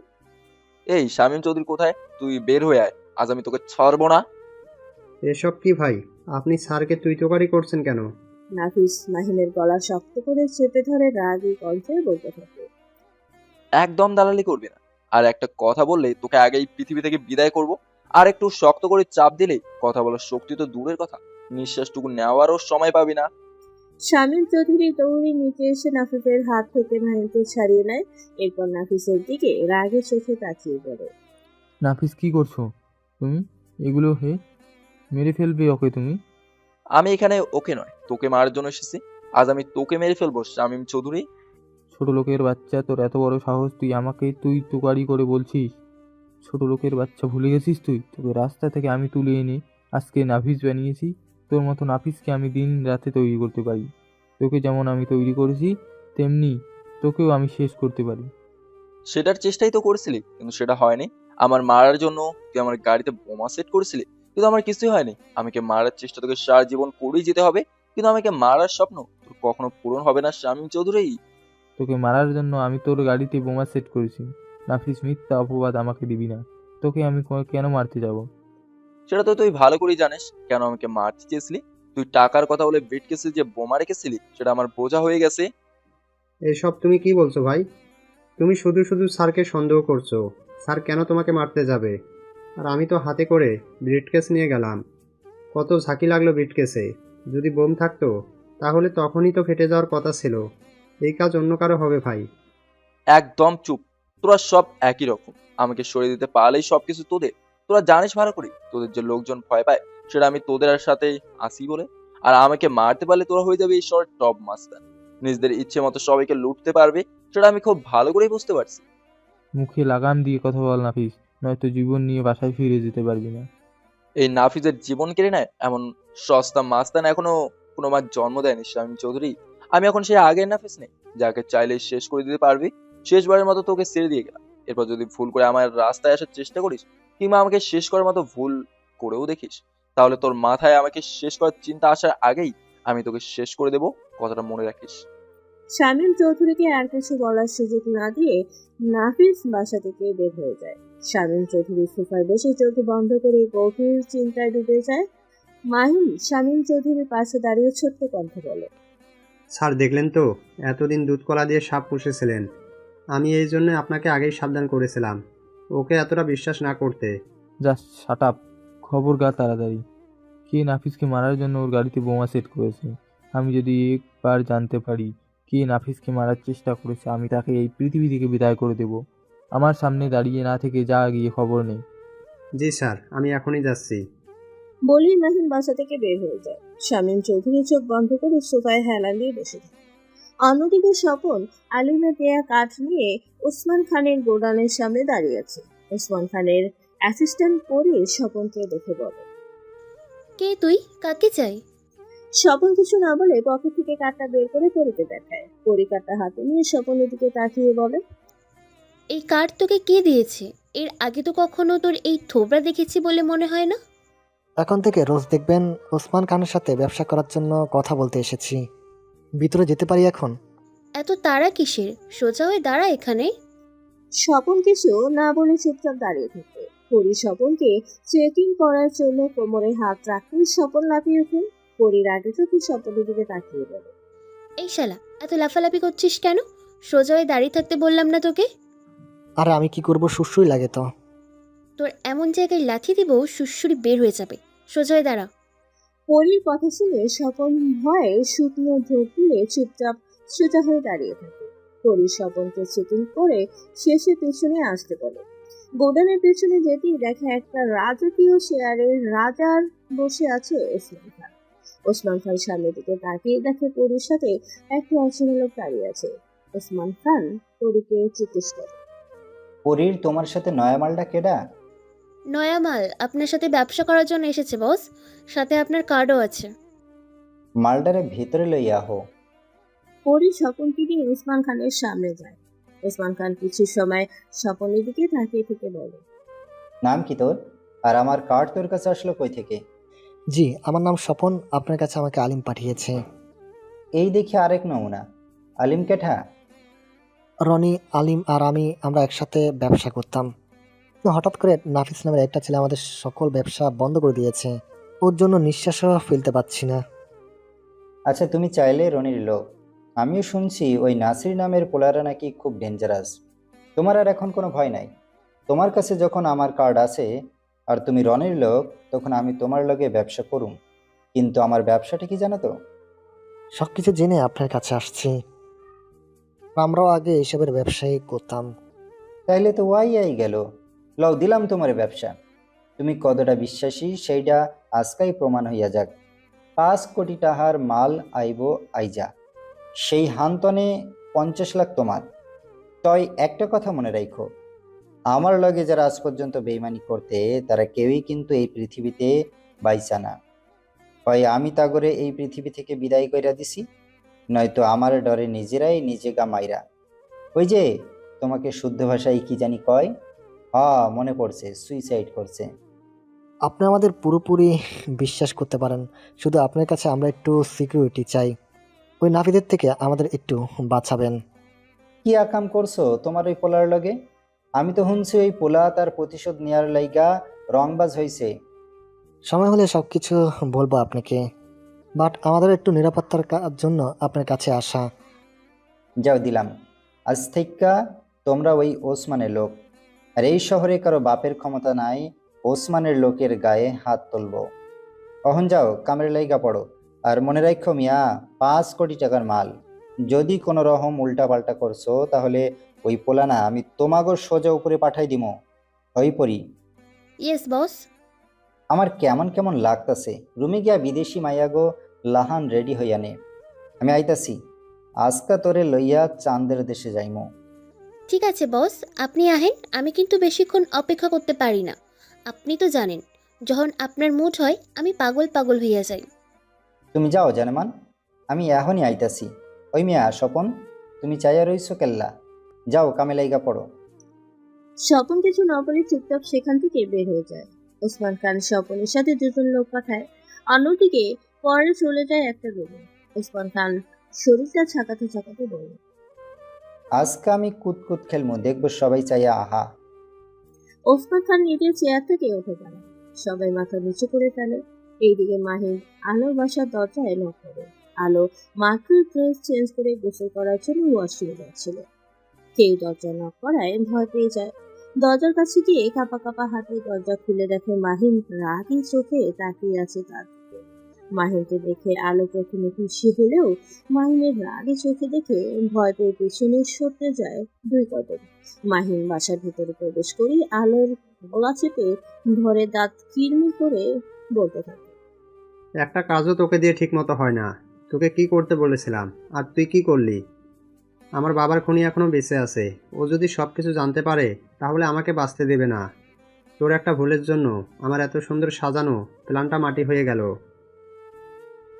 এই শামীম চৌধুরী কোথায়? তুই বের হয়ে আয়, আজ আমি তোকে ছাড়বো না। এসব কি ভাই? আপনি স্যারকে তুই তোকারি করছেন কেন? নাফিস মাহিমের গলা শক্ত করে চেপে ধরে রাগী কণ্ঠে বলতে থাকে, একদম দালালি করবি না, আর একটা কথা বললে তোকে আগেই পৃথিবী থেকে বিদায় করব। আর একটু শক্ত করে চাপ দিলে কথা বলার শক্তি তো দূরের কথা, নিঃশ্বাসটুকু নেওয়ারও সময় পাবি না। শামীম চৌধুরী দৌড়ে নিচে এসে নাফিসের হাত থেকে মাহিমকে ছাড়িয়ে নেয়। এরপর নাফিসের দিকে রাগে চোখে তাকিয়ে বলে, নাফিস কি করছো তুমি? এগুলো মেরে ফেলবে ওকে তুমি। আমি এখানে ওকে নয়, তোকে মারার জন্য এসেছি। আজ আমি তোকে মেরে ফেলবো শামীম চৌধুরী। ছোট লোকের বাচ্চা, তোর এত বড় সাহস, তুই আমাকে তুই তুকারি করে বলছিস? ছোট লোকের বাচ্চা ভুলে গেছিস তুই? তোকে রাস্তা থেকে আমি তুলে এনে আজকে নাফিস বানিয়েছি। তোর মতো নাফিসকে আমি দিন রাতে তৈরি করতে পারি। তোকে যেমন আমি তৈরি করেছি তেমনি তোকেও আমি শেষ করতে পারি। সেটার চেষ্টাই তো করেছিলি, কিন্তু সেটা হয়নি। আমার মারার জন্য তুই আমার গাড়িতে বোমা সেট করেছিলি, কিন্তু আমার কিছুই হয়নি। আমাকে মারার চেষ্টা তোকে সারা জীবন করেই যেতে হবে, কিন্তু আমাকে মারার স্বপ্ন তোর কখনো পূরণ হবে না শামীম চৌধুরী। তোকে মারার জন্য আমি তোর গাড়িতে বোমা সেট করেছি। নাফিস, মিথ্যা অপবাদ আমাকে দিবি না। তোকে আমি কেন মারতে যাব? সেটা তো তুই ভালো করেই জানিস কেন আমাকে মারতে চেয়েছিলি। তুই টাকার কথা বলে বেট কেসে যে বোমা রেখেছিলি সেটা আমার বোঝা হয়ে গেছে। এসব তুমি কি বলছো ভাই? তুমি শুধু শুধু স্যারকে সন্দেহ করছো। স্যার কেন তোমাকে মারতে যাবে? আর আমি তো হাতে করে ব্রিটকেস নিয়ে গেলাম। কত ঝাঁকি লাগলো ব্রিটকেসে। যদি বোম থাকতো তাহলে তখনই তো ফেটে যাওয়ার কথা ছিল। এই কাজ অন্য কারো হবে ভাই। একদম চুপ। তোরা সব একই রকম। আমাকে সরিয়ে দিতে পারলেই সবকিছু তোদের। তোরা জানিস ভালো করে তোদের যে লোকজন ভয় পায় সেটা আমি তোদের সাথে আসি বলে। আর আমাকে মারতে পারলে তোরা হয়ে যাবে এই শহরের টপ মাস্টার। নিজেদের ইচ্ছে মতো সবাইকে লুটতে পারবে, সেটা আমি খুব ভালো করেই বুঝতে পারছি। মুখে লাগাম দিয়ে কথা বল নাফিস, নয়তো জীবন নিয়ে বাসায় ফিরে যেতে পারবি না। এই নাফিজের জীবন কেড়ে নেয় এমন সস্তা মাস্তান এখনো কোনো মার জন্ম দেয়নি শামীম চৌধুরী। আমি এখন সেই আগের নাফিস নেই যাকে চাইলে শেষ করে দিতে পারবি। শেষবারের মতো তোকে ছেড়ে দিয়ে গেলাম। এরপর যদি ভুল করে আমার রাস্তায় আসার চেষ্টা করিস কিংবা আমাকে শেষ করার মতো ভুল করেও দেখিস, তাহলে তোর মাথায় আমাকে শেষ করার চিন্তা আসার আগেই আমি তোকে শেষ করে দেবো। কথাটা মনে রাখিস। শামীম চৌধুরীকে আর কিছু বলার সুযোগ না দিয়ে নাফিস বাসা থেকে বের হয়ে যায়। শামীম চৌধুরী সোফায় বসে চোখ বন্ধ করে গভীর চিন্তায় ডুবে যায়। মাহিম শামীম চৌধুরীর পাশে দাঁড়িয়ে ছোট্ট কণ্ঠে বলে, স্যার দেখলেন তো, এতদিন দুধ কলা দিয়ে সাপ পুষেছিলেন। আমি এই জন্য আপনাকে আগেই সাবধান করেছিলাম ওকে এতটা বিশ্বাস না করতে। Just shut up. খবর গা তাড়াতাড়ি। কে নাফিসকে মারার জন্য ওর গাড়িতে বোমা সেট করেছে? আমি যদি একবার জানতে পারি কে নাফিসকে মারার চেষ্টা করেছে, আমি তাকে এই পৃথিবী থেকে বিদায় করে দেব। আমার সামনে দাঁড়িয়ে না থেকে যা গিয়ে খবর নেই। জি স্যার, আমি এখনই যাচ্ছি। বলেই মাহিম বাসা থেকে বের হয়ে যায়। শামীম চৌধুরী চোখ বন্ধ করে সোফায় হেলান দিয়ে বসে থাকে। অন্যদিকে স্বপন আলিমে দেয়া কাঠ নিয়ে ওসমান খানের গোডাউনের সামনে দাঁড়িয়ে আছে। ওসমান খানের অ্যাসিস্ট্যান্ট পরে স্বপনকে দেখে বলে, কে তুই? কাকে চাই? স্বপন কিছু না বলে পকেট থেকে কাঠটা বের করে পরীকে দেখায়। পরী কাঠটা হাতে নিয়ে স্বপনের দিকে তাকিয়ে বলে, এই কার্ড তোকে কে দিয়েছে? এর আগে তো কখনো তোর এই থোবরা দেখেছি বলে মনে হয় না। এখন থেকে রোজ দেখবেন ওসমান খানের সাথে ব্যবসা করার জন্য কথা বলতে এসেছি। ভিতরে যেতে পারি এখন? এত তাড়া কিসের? সোজা হয়ে দাঁড়া এখানে। স্বপন কিছু না বলে চুপচাপ দাঁড়িয়ে থাকে। পরী স্বপনকে চেকিং করার জন্য কোমরে হাত রাখতেই স্বপন লাফিয়ে ওঠে। পরীর আগে চোখে স্বপনের দিকে তাকিয়ে বলে, এই শালা, এত লাফালাফি করছিস কেন? সোজা হয়ে দাঁড়িয়ে থাকতে বললাম না তোকে? আরে আমি কি করব, সুসুই লাগে তো। তোর এমন জায়গায় লাথি দিব সুড়সুড়ি বের হয়ে যাবে। সোজা হয়ে দাঁড়া। পরীর কথা শুনে স্বপন ভয়ে শুকনো ঢোক তুলে চুপচাপ সোজা হয়ে দাঁড়িয়ে থাকে। পরী স্বপনকে চেকিং করে শেষে পেছনে আসতে বলে। গোডানের পেছনে যেতেই দেখে একটা রাজকীয় চেয়ারের রাজার বসে আছে ওসমান খান। ওসমান খান সামনের দিকে তাকিয়ে দেখে পরীর সাথে একটা অচেনা লোক দাঁড়িয়ে আছে। ওসমান খান পরীকে জিজ্ঞেস করে, পরীর তোমার সাথে নয়া মালটা কেডা? নয়া মাল আপনার সাথে ব্যবসা করার জন্য এসেছে বস, সাথে আপনার কার্ডও আছে। মালটারে ভিতরে লইয়া হো। পরি স্বপনকে নিয়ে ওসমান খানের সামনে যায়। ওসমান খান কিছু সময় স্বপনের দিকে তাকিয়ে থেকে বলে, নাম কি তোর? আর আমার কার্ড তোর কাছে আসলো কই থেকে? জি, আমার নাম স্বপন, আপনার কাছে আমাকে আলিম পাঠিয়েছে। এই দেখি আরেক নমুনা। আলিম কেঠা? রনি, আলিম আর আমরা একসাথে ব্যবসা করতাম। তো হঠাৎ করে নাফিস নামের একটা ছেলে আমাদের সকল ব্যবসা বন্ধ করে দিয়েছে। ওর জন্য নিঃশ্বাসও ফেলতে পারছি না। আচ্ছা, তুমি চাইলে রনির লোক। আমিও শুনছি ওই নাসির নামের পোলারা নাকি খুব ডেঞ্জারাস। তোমার আর এখন কোনো ভয় নাই। তোমার কাছে যখন আমার কার্ড আছে আর তুমি রনির লোক, তখন আমি তোমার লগে ব্যবসা করুম। কিন্তু আমার ব্যবসাটা কি জানো তো? সব কিছু জেনে আপনার কাছে আসছি। আমরাও আগে এসবের ব্যবসায়ী করতাম। তাইলে তো ওয়াই গেল। লও দিলাম তোমার ব্যবসা। তুমি কতটা বিশ্বাসী সেইটা আজকাই প্রমাণ হইয়া যাক। 5 কোটি টাকার মাল আইব আইজা, সেই হান্তনে 50 লাখ তোমার। তই একটা কথা মনে রাখো, আমার লগে যারা আজ পর্যন্ত বেইমানি করতে, তারা কেউই কিন্তু এই পৃথিবীতে বাইসা না। হয় আমি তাগরে এই পৃথিবী থেকে বিদায় কইরা দিছি, নয়তো আমার ডরে নিজেরাই নিজেগা মাইরা। ওই যে তোমাকে শুদ্ধ ভাষায় কি জানি কয়, মনে পড়ছে, সুইসাইড করছে। আপনি আমাদের পুরোপুরি বিশ্বাস করতে পারেন, শুধু আপনার কাছে আমরা একটু সিকিউরিটি চাই। ওই নাফিদের থেকে আমাদের একটু বাঁচাবেন। কি আকাম করছো তোমার ওই পোলার লগে? আমি তো শুনছি ওই পোলা তার প্রতিশোধ নেয়ার লাইগা রংবাজ হইছে। সময় হলে সব কিছু বলবো আপনাকে, বাট আমাদের একটু নিরাপত্তার জন্য আপনার কাছে আসা। যাও দিলাম, আজ থেকে তোমরা ওই ওসমানের লোক। আর এই শহরে কারো বাপের ক্ষমতা নাই ওসমানের লোকের গায়ে হাত তুলব। অহন যাও কামের লাইগা পড়ো। আর মনে রাখো মিয়া, 5 কোটি টাকার মাল। যদি কোনো রকম উল্টা পাল্টা করছো, তাহলে ওই পোলানা আমি তোমাগর সোজা উপরে পাঠাই দিমো। হই পড়ি। Yes boss. আমার কেমন কেমন লাগতাছে। রুমে গিয়া বিদেশি মাইয়াগো লাহান রেডি হইয়া নে। আমি আইতাছি। আজকা তোরে লইয়া চাঁদের দেশে যাইমো। ঠিক আছে বস, আপনি আহেন, আমি কিন্তু বেশিক্ষণ অপেক্ষা করতে পারি না। আপনি তো জানেন, যখন আপনার মুড হয় আমি পাগল পাগল হইয়া যাই। তুমি যাও জানেমান, আমি এখনই আইতাছি। ওই মিয়া স্বপন, তুমি চাইয়া রইছো কেল্লা? যাও কামে লাইগা পড়ো। স্বপন কিছু না বলে চুপচাপ সেখান থেকে বের হয়ে যায়। ওসমান খান স্বপনের সাথে দুজন লোক পাঠায়। অন্যদিকে পরে চলে যায় একটা রুমে। ওসমান খান শরীরটা ছাকাতে ছাকাতে বলে, আজকে আমি কুতকুত খেলমু, দেখবো সবাই চাইয়া আহা। ওসমান খান নিজের চেয়ার থেকে উঠে দাঁড়ায়। সবাই মাথা নিচু করে ফেলে। এইদিকে মাহিন আলোর বাসার দরজায় নক করে। আলো মাত্র ড্রেস চেঞ্জ করে গোসল করার জন্য ওয়াশরুমে যাচ্ছিল। কেউ দরজা নক করায় ভয় পেয়ে যায়। দরজার কাছে গিয়ে কাঁপা কাঁপা হাতে দরজা খুলে দেখে মাহিন রাগী চোখে তাকিয়ে আছে তার দিকে। মাহিনকে দেখে আলো প্রথমে খুশি হলেও মাহিনের রাগী চোখে দেখে ভয় পেয়ে পেছনে সরতে যায় 2 কদম। মাহিন বাসার ভিতরে প্রবেশ করে আলোর গলা চেপে ধরে দাঁত কিরমির করে বলতে থাকে, একটা কাজও তোকে দিয়ে ঠিক মতো হয় না। তোকে কি করতে বলেছিলাম আর তুই কি করলি? আমার বাবার খুনি এখনো বেঁচে আছে। ও যদি সব কিছু জানতে পারে তাহলে আমাকে বাঁচতে দেবে না। তোর একটা ভুলের জন্য আমার এত সুন্দর সাজানো প্ল্যানটা মাটি হয়ে গেল।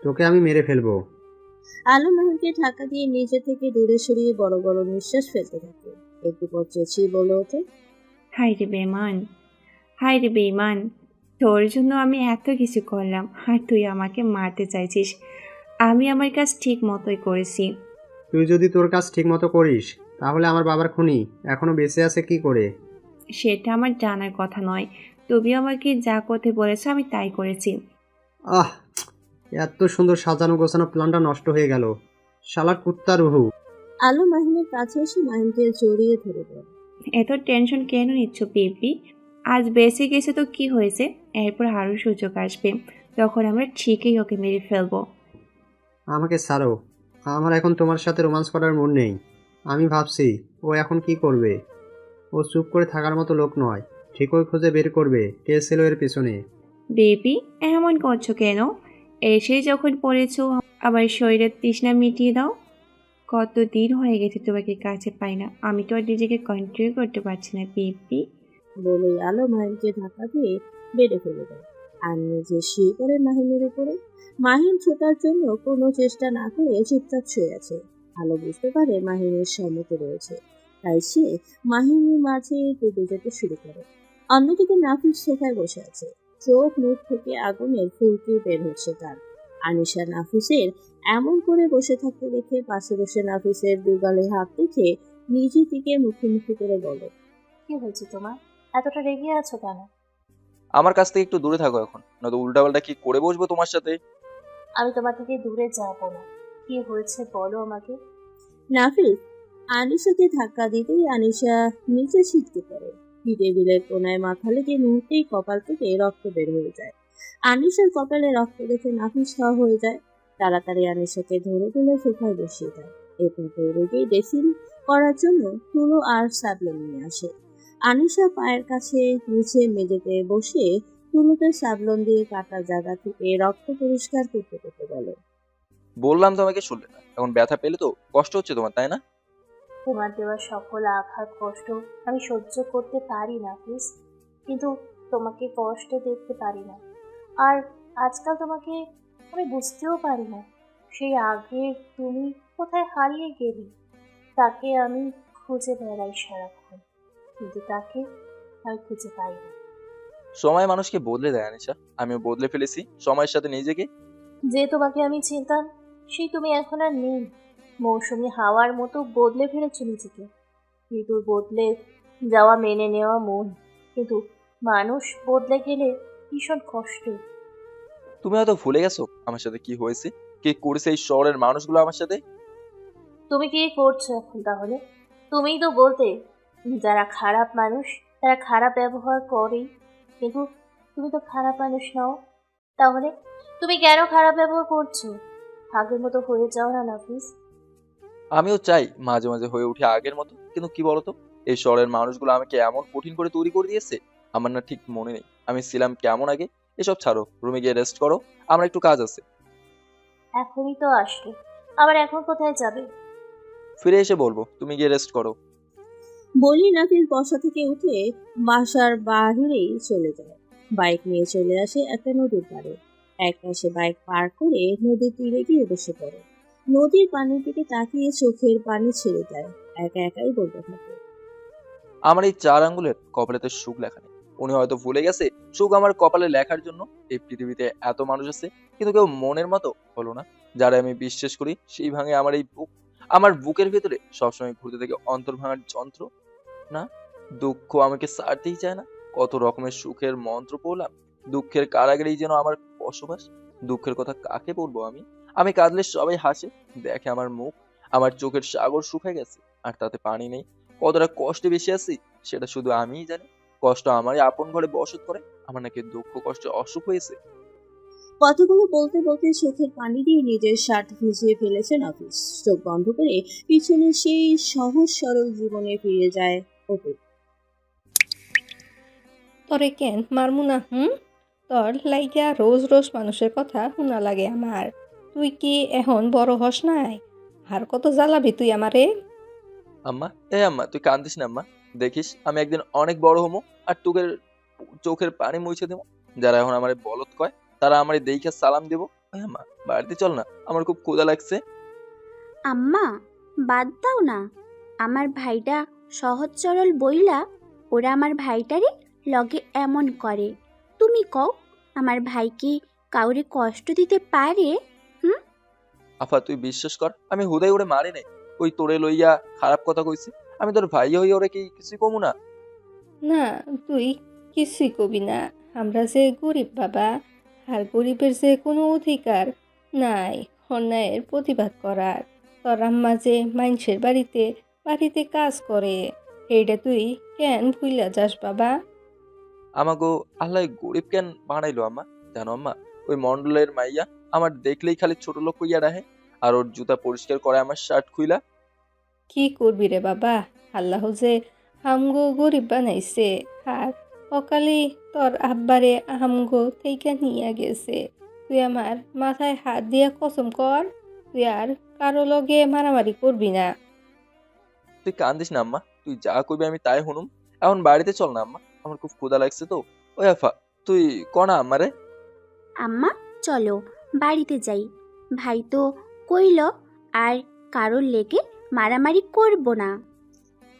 তোকে আমি মেরে ফেলবো। আলো মাহিনকে ধাক্কা দিয়ে নিজে থেকে দূরে সরিয়ে বড় বড় নিঃশ্বাস ফেলতে থাকে। একটু পর চেঁচিয়ে বলে ওঠে, হাই রে বেমান, হাই রে বেমান, তোর জন্য আমি এত কিছু করলাম আর তুই আমাকে মারতে চাইছিস। আমি আমার কাজ ঠিক মতোই করেছি। তুই যদি তোর কাজ ঠিক মতো করিস, তাহলে আমার বাবার খুনি এখনো বেঁচে আছে কি করে? সেটা আমার জানার কথা নয়। তুমি আমাকে যা করতে বলেছো আমি তাই করেছি। আহ, এত সুন্দর সাজানো গোছানো প্ল্যানটা নষ্ট হয়ে গেল। শালা কুত্তা রুহু। আলো মাহিনের কাছে এসে মাহিনকে জড়িয়ে ধরে বলে, এত টেনশন কেন নিচ্ছ বেবি? আজ বেঁচে গেছে তো কি হয়েছে, এরপর আরও সুযোগ আসবে, তখন আমরা ঠিকই ওকে মেরে ফেলবো। আমাকে ছাড়ো, আমার এখন তোমার সাথে রোমান্স করার মন নেই। আমি ভাবছি ও এখন কি করবে। ও চুপ করে থাকার মতো লোক নয়, ঠিকই খুঁজে বের করবে কে ছিল এর পেছনে। বেবি এমন করছো কেন? এসে যখন পড়েছো আমার শরীরের তৃষ্ণা মিটিয়ে দাও। কতদিন হয়ে গেছে তোমাকে কাছে পাই না, আমি তো আর নিজেকে কন্ট্রোল করতে পারছি না বেবি। বলেই আলো মাহিমকে ধাক্কা দিয়ে বেডে ফেলে দেয় আর নিজে শুয়ে পড়ে মাহিমের উপরে। মাহিম ছোটার জন্য কোনো চেষ্টা না করে চুপচাপ শুয়ে আছে। আলো বুঝতে পারে মাহিমের সম্মতি রয়েছে, তাই সে মাহিমের মাঝে ডুবে যেতে শুরু করে। অন্যদিকে নাফিস সোফায় বসে আছে, চোখ মুখ থেকে আগুনের ফুলকি বের হচ্ছে তার। আনিশা নাফিসের এমন করে বসে থাকতে দেখে পাশে বসে নাফিসের দুগালে হাত রেখে নিজের দিকে মুখোমুখি করে বলে, কি হয়েছে তোমার? এতটা রেগে আছো কেন? আমার কাছ থেকে একটু দূরে থাকো এখন, নয়তো উল্টাপাল্টা কি করে বসবো তোমার সাথে। আমি তোমার থেকে দূরে যাবো না। কি হয়েছে বলো আমাকে। নাফিস আনিশাকে ধাক্কা দিতেই আনিশা নিচে ছিটকে পড়ে। টেবিলের কোনায় মাথা লেগে মুহূর্তেই কপাল থেকে রক্ত বের হয়ে যায়। আনিশার কপালে রক্ত দেখে নাফিস হওয়া হয়ে যায়। তাড়াতাড়ি আনিশাকে ধরে তুলে সোফায় বসিয়ে দেয়। এরপর দৌড়ে গিয়ে ড্রেসিং করার জন্য তুলো আর সাবলন নিয়ে আসে। আনিশা পায়ের কাছে নিচে মেঝেতে বসে তুলোতে সাবলন দিয়ে কাটা জায়গা থেকে রক্ত পরিষ্কার করতে করতে বলে, বললাম তো আমাকে শুনলে না, এখন ব্যথা পেলে তো কষ্ট হচ্ছে তোমার, তাই না? তোমার দেওয়া সকল আঘাত কষ্ট আমি সহ্য করতে পারি না প্লিজ, কিন্তু তোমাকে কষ্ট দেখতে পারি না। আর আজকাল তোমাকে আমি বুঝতেও পারি না। সেই আগের তুমি কোথায় হারিয়ে গেলি, তাকে আমি খুঁজে বেড়াই সারাক্ষণ, কিন্তু তাকে আমি খুঁজে পাই না। সময় মানুষকে বদলে দেয় আনিশা, আমিও বদলে ফেলেছি সময়ের সাথে নিজেকে। যে তোমাকে আমি চিনতাম সেই তুমি এখন আর নেই। মৌসুমী হাওয়ার মতো বদলে ফেলেছো নিজেকে। ঋতুর বদলে যাওয়া মেনে নেওয়া মন, কিন্তু মানুষ বদলে গেলে ভীষণ কষ্ট। তুমি হয়তো ভুলে গেছো আমার সাথে কি হয়েছে, কি করেছে এই শহরের মানুষগুলো আমার সাথে। তুমি কি করছো এখন তাহলে? তুমিই তো বলতে যারা খারাপ মানুষ তারা খারাপ ব্যবহার করেই, কিন্তু তুমি তো খারাপ মানুষ নও। তাহলে তুমি কেন খারাপ ব্যবহার করছো? আগের মতো হয়ে যাও না নাফিস। আমিও চাই মাঝে মাঝে হয়ে উঠে আগের মতো, কিন্তু কি বলতো, এই শহরের মানুষগুলো আমাকে এমন কঠিন করে তৈরি করে দিয়েছে, আমার না ঠিক মনে নেই আমি ছিলাম কেমন আগে। এসব ছাড়ো, রুমে গিয়ে রেস্ট করো, আমার একটু কাজ আছে। এখনই তো আসলে, আবার এখন কোথায় যাবে? ফিরে এসে বলবো, তুমি গিয়ে রেস্ট করো। বলি নাফিস বসা থেকে উঠে বাসার বাহিরেই চলে যায়। বাইক নিয়ে চলে আসে একটা নদীর পাড়ে। এক পাশে বাইক পার করে নদীর তীরে গিয়ে বসে পড়ে। নদীর পানির দিকে তাকিয়ে চোখের পানি ছেড়ে দেয়। একা একাই বলতে থাকে, আমার এই 4 আঙ্গুলের কপালেতে সুখ লেখা নেই। উনি হয়তো ভুলে গেছে সুখ আমার কপালে লেখার জন্য। এই পৃথিবীতে এত মানুষ আছে, কিন্তু কেউ মনের মতো হলো না। যারা আমি বিশ্বাস করি সেই ভাঙে আমার এই বুক। আমার বুকের ভেতরে সবসময় ঘুরতে থাকে অন্তর ভাঙার যন্ত্র। না, দুঃখ আমাকে ছাড়তেই চায় না। কত রকমের সুখের মন্ত্র পড়লাম, দুঃখের কারাগারেই যেন আমার বসবাস। দুঃখের কথা কাকে বলবো আমি? আমি কাঁদলে সবাই হাসে, দেখে আমার মুখ। আমার চোখের সাগর শুকিয়ে গেছে, আর তাতে পানি নেই। কতটা কষ্টে বেশি আছি সেটা শুধু আমিই জানি। কষ্ট আমারই আপন ঘরে বসত করে, আমার নাকি দুঃখ কষ্টে অসুখ হয়েছে। কথাগুলো বলতে বলতে চোখের পানি দিয়ে নিজের শার্ট ভিজিয়ে ফেলেছে নাফিস। চোখ বন্ধ করে পিছনে সেই সহজ সরল জীবনে ফিরে যায় অপু। তরে কেন মারমু না? তোর লাইগা রোজ রোজ মানুষের কথা শোনা লাগে আমার। তুই কি এখন বড় হস নাই? আর কত জ্বালাবি তুই আমারে? আম্মা, আম্মা তুই কান্দিস না আম্মা। দেখিস আমি একদিন অনেক বড় হমো, আর তোকে চোখের পানি মুছে দেবো। যারা এখন আমার বলত কয় তারা আমার দেইখা সালাম দেবো। আম্মা বাড়িতে চল না, আমার খুব ক্ষুধা লাগছে। আম্মা, বাদ দাও না। আমার ভাইটা সহজ সরল বইলা ওরা আমার ভাইটারে লগে এমন করে। তুমি কও, আমার ভাই কি কাউরে কষ্ট দিতে পারে? আফা তুই বিশ্বাস কর, আমি হুদাই ওরে মারি নাই। ওই তোরে লইয়া খারাপ কথা কইছি, আমি তোর ভাই হইয়া ওরে কি কিছু কমু না? না, তুই কিছুই কবি না। আমরা যে গরিব বাবা, আর গরিবের যে কোনো অধিকার নাই অন্যায়ের প্রতিবাদ করার। তোর আম্মা যে মানুষের বাড়িতে বাড়িতে কাজ করে, এইটা তুই কেন ভুইলা যাস বাবা? আমাগো আল্লাহ গরিব কেন বানাইলো আম্মা? জানো আম্মা, ওই মন্ডলের মাইয়া আমার দেখলেই খালি ছোট লোক হইয়া রাহে, আর ওর জুতা পরিষ্কার করে আমার শার্ট খুইলা। কি করবি রে বাবা, আল্লাহ যে আমগো গরিব বানাইছে, আর অকালে তোর আব্বারে আমগো থেকে নিয়ে গেছে। তুই আমার মাথায় হাত দিয়া কসম কর, তুই আর কারো লগে মারামারি করবি না। তুই কান্দিস না আম্মা, তুই যা কইবি আমি তাই শুনুম। এখন বাড়িতে চল না আম্মা, আমার খুব ক্ষুধা লাগছে তো। ওই আফা, তুই কনা আমারে? আম্মা চলো বাড়িতে যাই, ভাই তো কইল আর কারোর লেগে মারামারি করব না।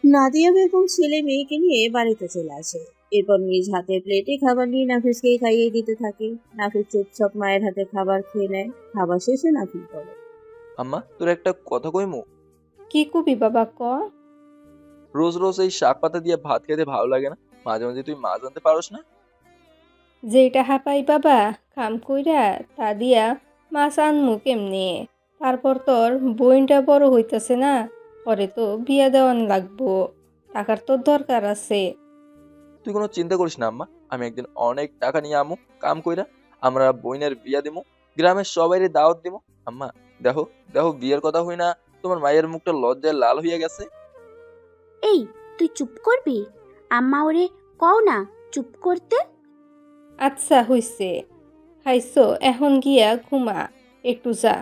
নাদিয়া বেগম ছেলে মেয়েকে নিয়ে বাড়িতে চলে আসে। এরপর নিজ হাতে প্লেটে খাবার নিয়ে নাফিসকে খাইয়ে দিতে থাকে। নাফিস চুপচাপ মায়ের হাতে খাবার খেয়ে নেয়। খাবার শেষে নাফিস বলে, আম্মা, তোর একটা কথা কইমু? কি কবি বাবা ক। রোজ রোজ এই শাক পাতা দিয়ে ভাত খেতে ভালো লাগে না? মাঝে মাঝে তুই মাছ আনতে পারোস না? যেটা হাঁপাই বাবা কাম কইরা তা দিয়া মাছ আনমু কেমনে? তারপর তোর বইনটা বড় হইতাছে না, পরে তো বিয়া দেওয়ান লাগবো, টাকার তোর দরকার আছে। তুই কোনো চিন্তা করিস না আম্মা, আমি একদিন অনেক টাকা নিয়ে আমু কাম কইরা, আমরা বইনের বিয়া দিমু, গ্রামের সবাইরে দাওয়াত দিমু। আম্মা, দেখো দেখো, বিয়ের কথা হই না তোমার মায়ের মুখটা লজ্জায় লাল হইয়া গেছে। এই তুই চুপ করবি? আম্মা ওরে কও না চুপ করতে। আচ্ছা হইছে, খাইছো, এখন গিয়া ঘুমা, একটু যা।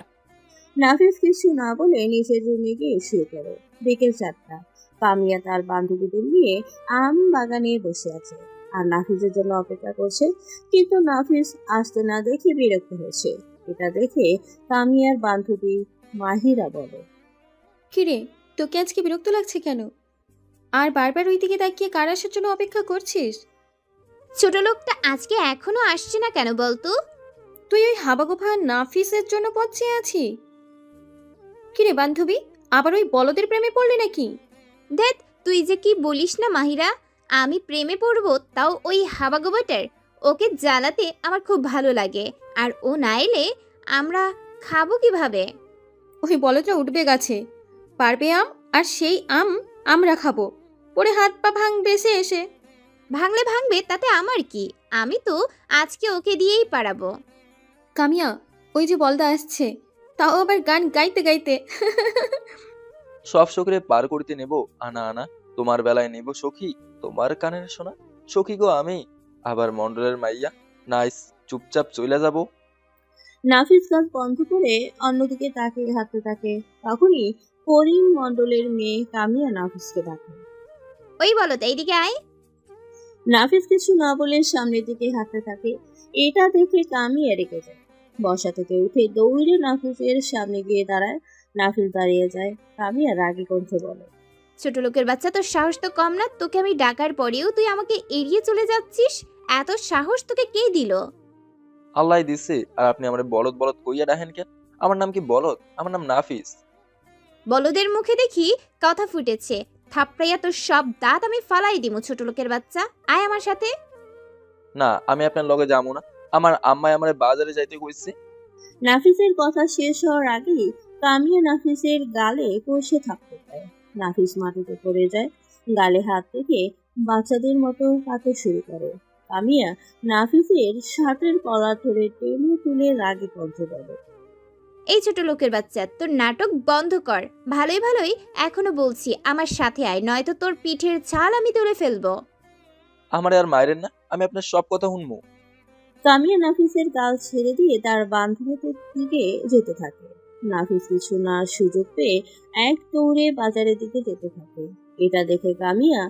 নাফিস কিছু না বলে নিচের রুমে গিয়ে শুয়ে পড়ে। বিকেল 4টা। কামিয়া তার বান্ধবীদের নিয়ে আম বাগানে বসে আছে আর নাফিসের জন্য অপেক্ষা করছে, কিন্তু নাফিস আসতে না দেখে বিরক্ত হয়েছে। এটা দেখে কামিয়ার বান্ধবী মাহিরা বলে, কিরে, তোকে আজকে বিরক্ত লাগছে কেন? আর বারবার ওই দিকে তাকিয়ে কার আসার জন্য অপেক্ষা করছিস? ছোট লোকটা আজকে এখনো আসছে না কেন বলতো? তুই ওই হাবাগোফা নাফিসের জন্য পচে আছি? কিরে বান্ধবী, আবার ওই বলদের প্রেমে পড়লি নাকি? দেখ তুই যে কি বলিস না মাহিরা, আমি প্রেমে পড়বো তাও ওই হাবাগোবাটার? ওকে জ্বালাতে আমার খুব ভালো লাগে, আর ও না এলে আমরা খাবো কিভাবে? ওই বলদটা উঠবে গাছে, পারবে আম, আর সেই আম আমরা খাবো, পরে হাত পা ভাঙবে এসে। ভাঙলে ভাঙবে, তাতে আমার কি? আমি তো আজকে ওকে দিয়েই পারাবো। কামিয়া, ওই যে বলদা আসছে, তাও আবার গান গাইতে গাইতে। সব শখরে পার করিতে নেব আনা আনা, তোমার বেলায় নেব সখী তোমার কানের শোনা। সখী গো আমি, আবার মন্ডলের মাইয়া, নাইস, চুপচাপ চইলা যাব। নাফিস কাজ বন্ধ করে অন্যদিকে তাকিয়ে হাঁটতে থাকে। তখনই করিম মণ্ডলের মেয়ে কামিয়া নাফিসকে ডাকে। ওই বলো তো এইদিকে আয়। নাফিস কিছু না বলে সামনের দিকে হাঁটতে থাকে। এটা দেখে কামিয়া রেগে যায়। বসা থেকে উঠে দৌড়ে নাফিসের সামনে গিয়ে দাঁড়ায়। নাফিস দাঁড়িয়ে যায়। কামিয়া রাগী কণ্ঠে বলে, ছোট লোকের বাচ্চা, তোর সাহস তো কম না? তোকে আমি ডাকার পরেও তুই আমাকে এড়িয়ে চলে যাচ্ছিস, এত সাহস তোকে কে দিল? আল্লাহ দিছে, আর আপনি আমার বলদ বলদ কইয়া ডাহেন কেন? আমার নাম কি বলদ? আমার নাম নাফিস। বলদের মুখে দেখি কথা ফুটেছে, থাপড়াইয়া তোর সব দাঁত আমি ফালাই দিমু। ছোট লোকের বাচ্চা, আয় আমার সাথে। না, আমি আপনার লগে যাবো না, আমার আম্মাই আমারে বাজারে যাইতে কইছে। নাফিসের কথা শেষ হওয়ার আগেই কামিয়া নাফিসের গালে কষে থাকতে দেয়। নাফিস মাটিতে পড়ে যায়। গালে হাত থেকে বাচ্চাদের মতো কাঁদতে শুরু করে। কামিয়া নাফিসের শার্টের কলার ধরে টেনে তুলে রাগে কণ্ঠে বলে, এই ছোট লোকের বাচ্চা, তোর নাটক বন্ধ কর। ভালোই ভালোই এখনো বলছি আমার সাথে আয়, নয়তো তোর পিঠের ছাল আমি তুলে ফেলবো। আমারে আর মাইরেন না, আমি আপনার সব কথা শুনবো। কামিয়া নাফিসের গাল ছেড়ে দিয়ে তার বান্ধবীদের দিকে যেতে থাকে। নাফিস কিছু না সুযোগ পেয়ে এক দৌড়ে বাজারের দিকে যেতে থাকে। এটা দেখে কামিয়া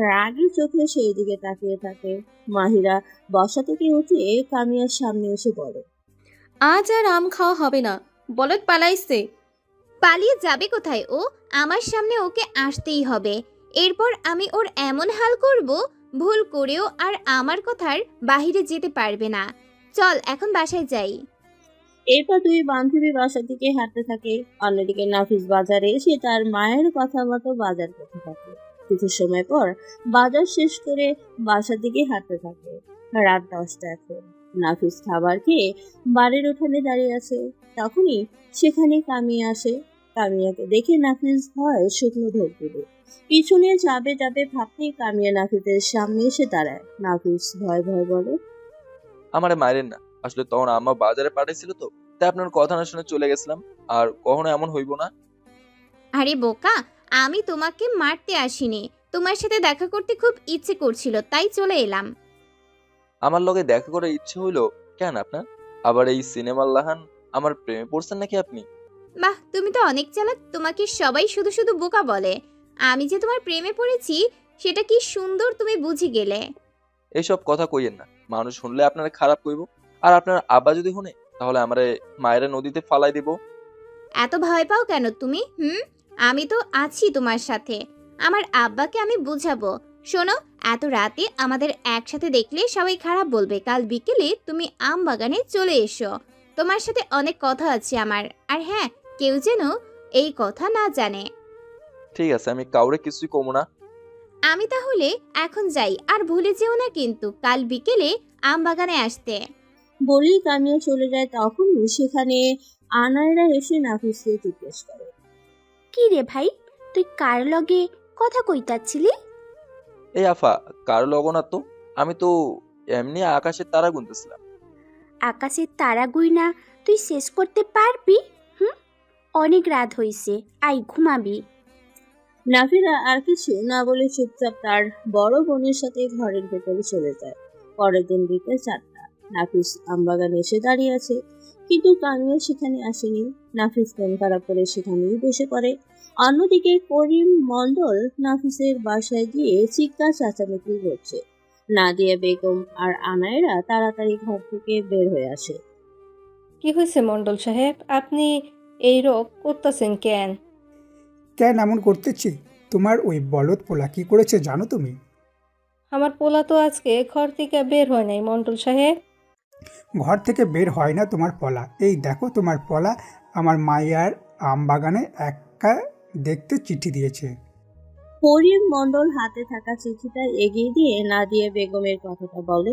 রাগী চোখে সেই দিকে তাকিয়ে থাকে। মাহিরা বসা থেকে উঠে কামিয়ার সামনে এসে বলে, আজ আর আম খাওয়া হবে না, বলদ পালাইছে। পালিয়ে যাবে কোথায় ও? আমার সামনে ওকে আসতেই হবে, এরপর আমি ওর এমন হাল করব ভুল করেও আর আমার কথার বাহিরে যেতে পারবে না। চল এখন বাসায় যাই। এরপর দুই বান্ধবী বাসার দিকে হাঁটতে থাকে। অন্যদিকে নাফিস বাজারে এসে তার মায়ের কথা মতো বাজার করতে থাকে। কিছু সময় পর বাজার শেষ করে বাসার দিকে হাঁটতে থাকে। রাত 10টা এখন। নাফিস খাবার খেয়ে বাড়ির উঠানে দাঁড়িয়ে আছে। তখনই সেখানে কামিয়া আসে। কামিয়াকে দেখে নাফিস ভয় শুকনো ঢোক দিল। পিছনে যাবে যাবে ভাবতেই কামিয়া নাফিসের সামনে এসে দাঁড়ায়। নাফিস ভয় ভয় বলে, আমারে মাইরেন না, আসলে তখন আম্মা বাজারে পাঠাইছিল তো, তাই আপনার কথা না শুনে চলে গেছিলাম, আর কখনো এমন হইব না। আরে বোকা, আমি তোমাকে মারতে আসিনি, তোমার সাথে দেখা করতে খুব ইচ্ছে করছিল তাই চলে এলাম। আমার লগে দেখা করার ইচ্ছে হইলো কেন আপনার? আবার এই সিনেমার লাহান আমার প্রেমে পড়ছেন নাকি আপনি? বাহ, তুমি তো অনেক চালাক, তোমাকে সবাই শুধু শুধু বোকা বলে। আমি যে তোমার প্রেমে পড়েছি সেটা কি সুন্দর তুমি বুঝে গেলে। এইসব কথা কইয়েন না, মানুষ শুনলে আপনারা খারাপ কইব। আর আপনার আব্বা যদি শুনে তাহলে আমারে মায়েরা নদীতে ফালাই দিব। এত ভয় পাও কেন তুমি? আমি তো আছি তোমার সাথে। আমার আব্বাকে আমি বুঝাবো। শোনো, এত রাতে আমাদের একসাথে দেখলে সবাই খারাপ বলবে। কাল বিকেলে তুমি আম বাগানে চলে এসো। তোমার সাথে অনেক কথা আছে আমার। আর হ্যাঁ, কেউ যেন এই কথা না জানে। ঠিক আছে, আমি কাউরে কিছুই কমু না। আমি তাহলে এখন যাই, আর ভুলে যেও না কিন্তু কাল বিকেলে আম বাগানে আসতে। বলেই কামিয়া চলে যায়। তখনই সেখানে আনায়রা এসে নাফিসকে জিজ্ঞেস করে, কি রে ভাই, তুই কার লগে কথা কইতাছিলি? এই আফা, কার লগনা তো, আমি তো এমনি আকাশের তারা গুনতেছিলাম। আকাশের তারা গুইনা তুই শেষ করতে পারবি? অনেক রাত হইছে, আই ঘুমাবি। নাফিরা আর কিছু না বলে চুপচাপ তার বড় বোনের সাথে ঘরের ভেতরে চলে যায়। পরের দিন বিকেল 4টা। নাফিস আমবাগানে এসে দাঁড়িয়ে আছে, কিন্তু কামিয়া সেখানে আসেনি। নাফিস মন খারাপ করে সেখানেই বসে পড়ে। অন্যদিকে করিম মণ্ডল নাফিসের বাসায় গিয়ে চিৎকার চেঁচামেচি করছে। নাদিয়া বেগম আর আনায়রা তাড়াতাড়ি ঘর থেকে বের হয়ে আসে। কি হয়েছে মণ্ডল সাহেব, আপনি এই রোগ করতেছেন কেন? কেন এমন করতেছি? তোমার ওই বলদ পোলা কি করেছে জানো তুমি? আমার পোলা তো আজকে ঘর থেকে বের হয় নাই মণ্ডল সাহেব। ঘর থেকে বের হয় না তোমার পলা? এই দেখো তোমার পলা আমার মায়ের আম বাগানে একা দেখতে চিঠি দিয়েছে। করিম মণ্ডল হাতে থাকা চিঠিটা এগিয়ে দিয়ে নাদিয়া বেগমের কথাটা বলে।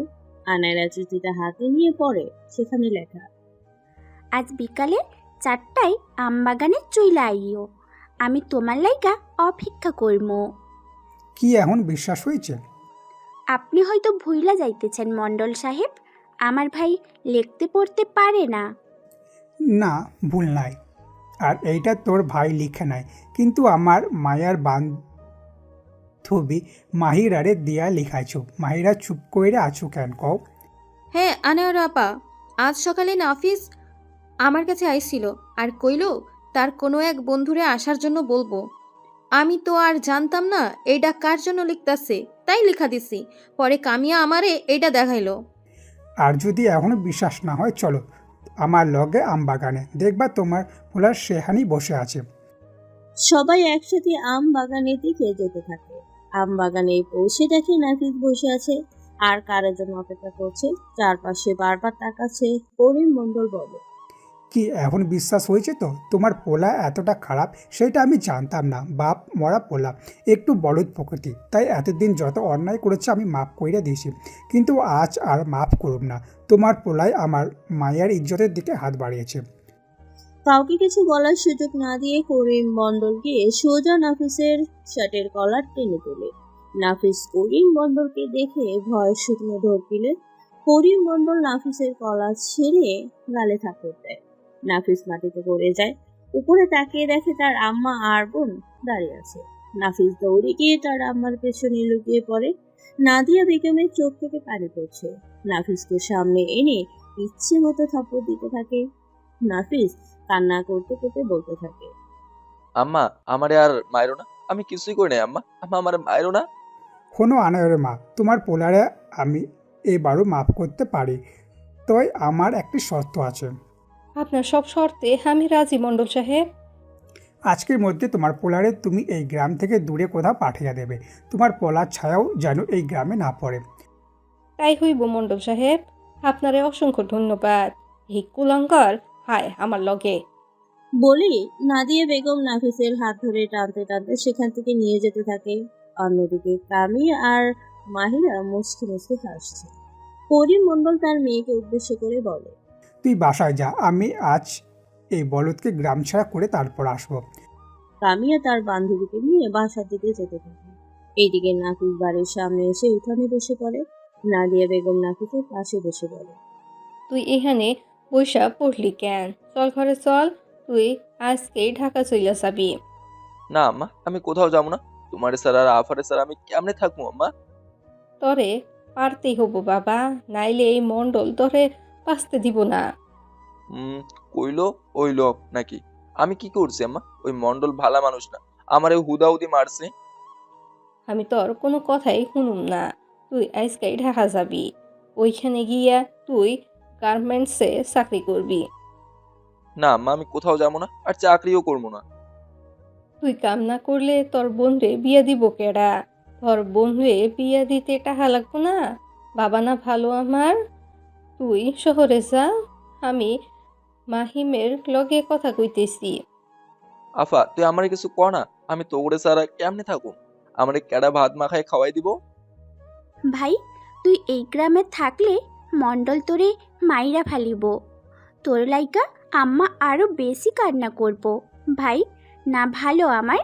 আনায়রা চিঠিটা হাতে নিয়ে পড়ে। সেখানে লেখা, আজ বিকালে 4টায় আমবাগানে চইলা আইও, আমি তোমার লাইগা অপেক্ষা করবো। কি এখন বিশ্বাস হয়েছে? আপনি হয়তো ভুইলা যাইতেছেন মণ্ডল সাহেব, আমার ভাই লিখতে পড়তে পারে না। না, ভুল নাই। আর এইটা তোর ভাই লিখে নাই, কিন্তু আমার মায়ার বান্ধবী মাহিরারে দিয়া লিখাইছো। মাহিরা চুপ কইরা আছো কেন কও? হ্যাঁ আনায়রা আপা, আজ সকালে নাফিস আমার কাছে আইছিল আর কইল তার কোনো এক বন্ধুরে আসার জন্য বলবো। আমি তো আর জানতাম না এইটা কার জন্য লিখতাছে, তাই লিখা দিছি। পরে কামিয়া আমারে এইটা দেখাইলো। আর যদি এখনো বিশ্বাস না হয় চলো আমার লগে আম বাগানে, দেখবা তোমার পোলার সেহানি বসে আছে। সবাই একসাথে আম বাগানের দিকে যেতে থাকে। আম বাগানে পৌঁছে দেখে নাফিস বসে আছে আর কারোর জন্য অপেক্ষা করছে। চারপাশে বারবার তাকাচ্ছে। করিম মণ্ডল বলে, কি এখন বিশ্বাস হয়েছে তো? তোমার পোলা এতটা খারাপ সেটা আমি জানতাম না। বাপ মরা পোলা, একটু বলদ প্রকৃতি, তাই এতদিন যত অন্যায় করেছে আমি মাফ কইরা দিয়েছি, কিন্তু আজ আর মাফ করব না। তোমার পোলাই আমার মায়ের ইজ্জতের দিকে হাত বাড়িয়েছে। কাউকে কিছু বলার সুযোগ না দিয়ে করিম মণ্ডল গিয়ে সোজা নাফিসের শার্টের কলার টেনে তোলে। নাফিস করিম মণ্ডলকে দেখে ভয় শুকনো ঢোক দিলে করিম মণ্ডল নাফিসের কলা ছেড়ে গালে থাপড় দেয়। নাফিস মাটিতে পড়ে যায়। উপরে তাকিয়ে দেখে তার আম্মা আর বোন দাঁড়িয়ে আছে। নাফিস দৌড়ে গিয়ে তার আম্মার পেছনে লুকিয়ে পড়ে। নাদিয়া বেগমের চোখ থেকে পানি পড়ছে। নাফিসকে সামনে এনে ইচ্ছে মতো থাপড় দিতে থাকে। নাফিস কান্না করতে করতে বলতে থাকে, আম্মা, আমারে আর মাইরো না, আমি কিছুই করি নাই। আম্মা, আম্মা আমারে মাইরো না। কোনো আনায়রে মা, তোমার পোলারে আমি এবারও মাফ করতে পারি, তবে আমার একটি শর্ত আছে। আপনার সব শর্তে আমি রাজি মণ্ডল সাহেব। আজকের মধ্যে তোমার পোলারে তুমি এই গ্রাম থেকে দূরে কোথাও পাঠিয়ে দেবে। তোমার পোলার ছায়াও যেন এই গ্রামে না পড়ে। তাই হইব মণ্ডল সাহেব, আপনারে অসংখ্য ধন্যবাদ। এই কুলাঙ্গার হায় আমার লগে। বলি নাদিয়া বেগম নাফিসের হাত ধরে টানতে টানতে সেখান থেকে নিয়ে যেতে থাকে। অন্যদিকে কামিয়া আর মাহিরা মুচকি মুচকি হাসছে। করিম মণ্ডল তার মেয়েকে উদ্দেশ্য করে বলে, তুই বাসায় যা, আমি আজ এই বলদকে গ্রাম ছাড়া করে তারপর আসবো। কামিয়া তার বান্ধবীকে নিয়ে বাসার দিকে যেতে থাকে। এইদিকে নাফিস বাড়ির সামনে এসে উঠানে বসে পড়ে। নাদিয়া বেগম নাফিসের পাশে বসে পড়ে। তুই এখানে বৈশা পড়লি কেন? চল ঘরে চল, তুই আজকেই ঢাকা চইলা যাবি। না আম্মা, আমি কোথাও যাবো না। তোমার স্যার আর আফারে স্যার আমি কেমনে থাকবো আম্মা? তরে পারতেই হবো বাবা, নাইলে এই মণ্ডল তোরে বাঁচতে দিব না। কইলো ওইলো নাকি? আমি কি করছি আম্মা? ওই মন্ডল ভালা মানুষ না, আমারে হুদাহুদি মারছে। আমি তোর কোনো কথাই শুনুম না। তুই আজকেই ঢাকা যাবি। ওইখানে গিয়া তুই গার্মেন্টসে চাকরি করবি। না আম্মা, আমি কোথাও যাবো না, আর চাকরিও করবো না। তুই কাম না করলে তোর বোনরে বিয়া দিব কেডা? তোর বোনরে বিয়া দিতে টাকা লাগবো না? বাবা না ভালো আমার? তুই শহরে যা, আমি মাহিমের লগে কথা কইতেছি। আফা, তুই আমার কিছু কর না, আমি তোরে ছাড়া কেমনে থাকুম? আমারে কেডা ভাত মাখায় খাওয়াই দিব? ভাই তুই এই গ্রামে থাকলে মণ্ডল তোরে মাইরা ফালিব। তোর লাইকা আম্মা আরো বেশি কান্না করব। ভাই না ভালো আমার,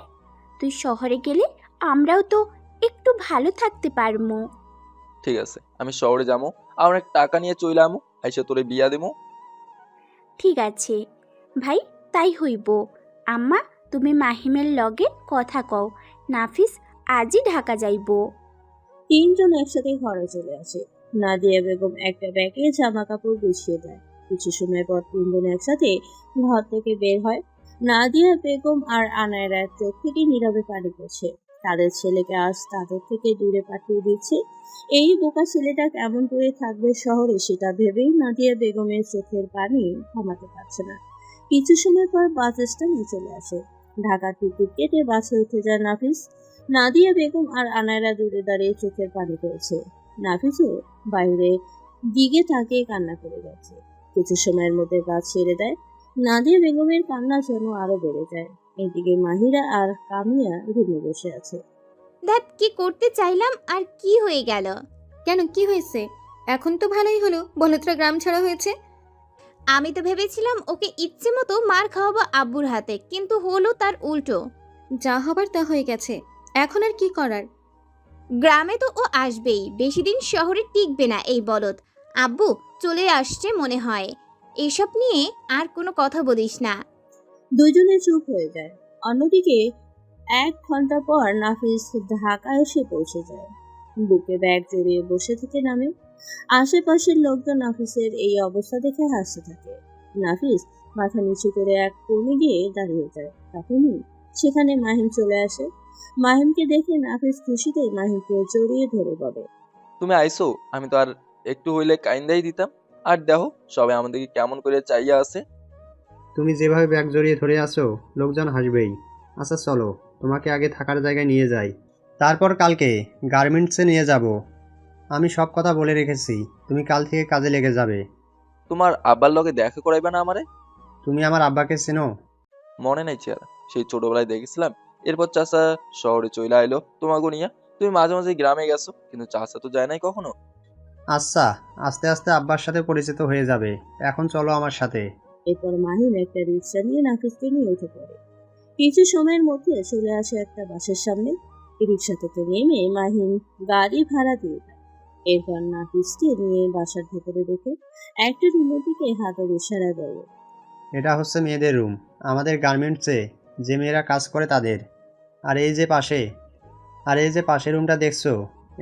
তুই শহরে গেলে আমরাও তো একটু ভালো থাকতে পারমু। ঠিক আছে, আমি শহরে যাবো, আর অনেক টাকা নিয়ে চলে আমু, আইসা তোরে বিয়া দেবো। ঠিক আছে ভাই, তাই হইব। আম্মা তুমি মাহিমের লগে কথা কও, নাফিস আজই ঢাকা যাইব। তিনজন একসাথে ঘরে চলে আসে। নাদিয়া বেগম একটা ব্যাগে জামা কাপড় গুছিয়ে দেয়। কিছু সময় পর তিনজন একসাথে ঘর থেকে বের হয়। নাদিয়া বেগম আর আনায়রার চোখ থেকে নীরবে পানি পড়ছে। তাদের ছেলেকে আজ তাদের থেকে দূরে পাঠিয়ে দিচ্ছে। এই বোকা ছেলেটা কেমন করে থাকবে শহরে, সেটা ভেবেই নাদিয়া বেগমের চোখের পানি থামাতে পারছে না। কিছু সময় পর বাস স্ট্যান্ডে চলে আসে। ঢাকার টিকিট কেটে বাসে উঠে যায় নাফিস। নাদিয়া বেগম আর আনায়রা দূরে দাঁড়িয়ে চোখের পানি পড়েছে। নাফিসও বাইরে দিকে তাকিয়ে কান্না করে যাচ্ছে। কিছু সময়ের মধ্যে বাস ছেড়ে দেয়। নাদিয়া বেগমের কান্না যেন আরো বেড়ে যায়। এদিকে মাহিরা আর কামিয়া রুমে বসে আছে। দেখ কি করতে চাইলাম আর কি হয়ে গেল। কেন, কি হয়েছে? এখন তো ভালোই হলো, বলত্রা গ্রাম ছাড়া হয়েছে। আমি তো ভেবেছিলাম ওকে ইচ্ছে মতো মার খাওয়াবো আব্বুর হাতে, কিন্তু হলো তার উল্টো। যা হবার তা হয়ে গেছে, এখন আর কি করার? গ্রামে তো ও আসবেই, বেশি দিন শহরে টিকবে না এই বলদ। আব্বু চলে আসছে মনে হয়, এসব নিয়ে আর কোনো কথা বলিস না। দুজনে চুপ হয়ে যায়। অন্যদিকে 1 ঘন্টা পর নাফিস ঢাকা এসে পৌঁছে যায়। বুকে ব্যাগ জড়িয়ে বসে থেকে নামে। আশেপাশের লোকজন নাফিসের এই অবস্থা দেখে হাসতে থাকে। নাফিস মাথা নিচু করে এক কোণে গিয়ে দাঁড়িয়ে যায়। তখনই সেখানে মাহিম চলে আসে। মাহিমকে দেখে নাফিস খুশিতে মাহিমকে জড়িয়ে ধরে বলে, তুমি আইসো, আমি তো আর একটু হইলে কাইন্দাই দিতাম। আর দেখো সবাই আমাদেরকে কেমন করে চাইয়া আছে। তুমি যেভাবে ব্যাগ জড়িয়ে ধরে আছো, লোকজন হাসবেই। আচ্ছা চলো, তোমাকে আগে থাকার জায়গায় নিয়ে যাই, তারপর কালকে গার্মেন্টসে নিয়ে যাব। আমি সব কথা বলে রেখেছি, তুমি কাল থেকে কাজে লেগে যাবে। তোমার আব্বার লগে দেখা করাইবে না আমারে? তুমি আমার আব্বাকে চেনো? মনে নাই চেহারা, সেই ছোটবেলায় দেখেছিলাম। এরপর চাচা শহরে চলে আইলো তোমাকে নিয়ে। তুমি মাঝে মাঝে গ্রামে গেছো, কিন্তু চাচা তো যায় নাই কখনো। আচ্ছা, আস্তে আস্তে আব্বার সাথে পরিচিত হয়ে যাবে। এখন চলো আমার সাথে। এরপর মাহিম একটা রিক্সা নিয়ে নাফিসকে নিয়ে উঠে পড়ে। কিছু সময়ের মধ্যে চলে আসে একটা বাসের সামনে। রিক্সা থেকে নেমে মাহিম গাড়ি ভাড়া দিয়ে দেয়। এরপর নাফিসকে নিয়ে বাসার ভেতরে ঢুকে একটা রুমের দিকে হাতের ইশারায় বলে, এটা হচ্ছে মেয়েদের রুম, আমাদের গার্মেন্টসে যে মেয়েরা কাজ করে তাদের। আর এই যে পাশে রুমটা দেখছো,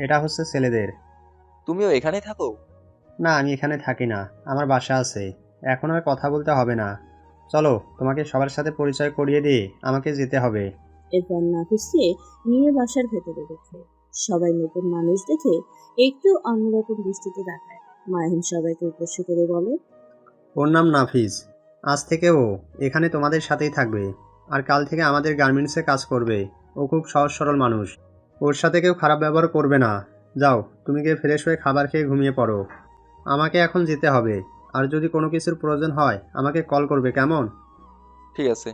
এটা হচ্ছে ছেলেদের। তুমিও এখানেই থাকো? না, আমি এখানে থাকি না, আমার বাসা আছে। এখন আর কথা বলতে হবে না, চলো তোমাকে সবার সাথে পরিচয় করিয়ে দিয়ে আমাকে যেতে হবে। এরপর নাফিসকে নিয়ে বাসার ভেতরে ঢুকে। সবাই নতুন মানুষ দেখে একটু অন্যরকম দৃষ্টিতে তাকায়। মাহিম সবাইকে উদ্দেশ্য করে বলে, ওর নাম নাফিস। আজ থেকে ও এখানে তোমাদের সাথেই থাকবে, আর কাল থেকে আমাদের গার্মেন্টসে কাজ করবে। ও খুব সহজ সরল মানুষ, ওর সাথে কেউ খারাপ ব্যবহার করবে না। যাও, তুমি গিয়ে ফ্রেশ হয়ে খাবার খেয়ে ঘুমিয়ে পড়ো। আমাকে এখন যেতে হবে, আর যদি কোনো কিছুর প্রয়োজন হয় আমাকে কল করবে, কেমন? ঠিক আছে।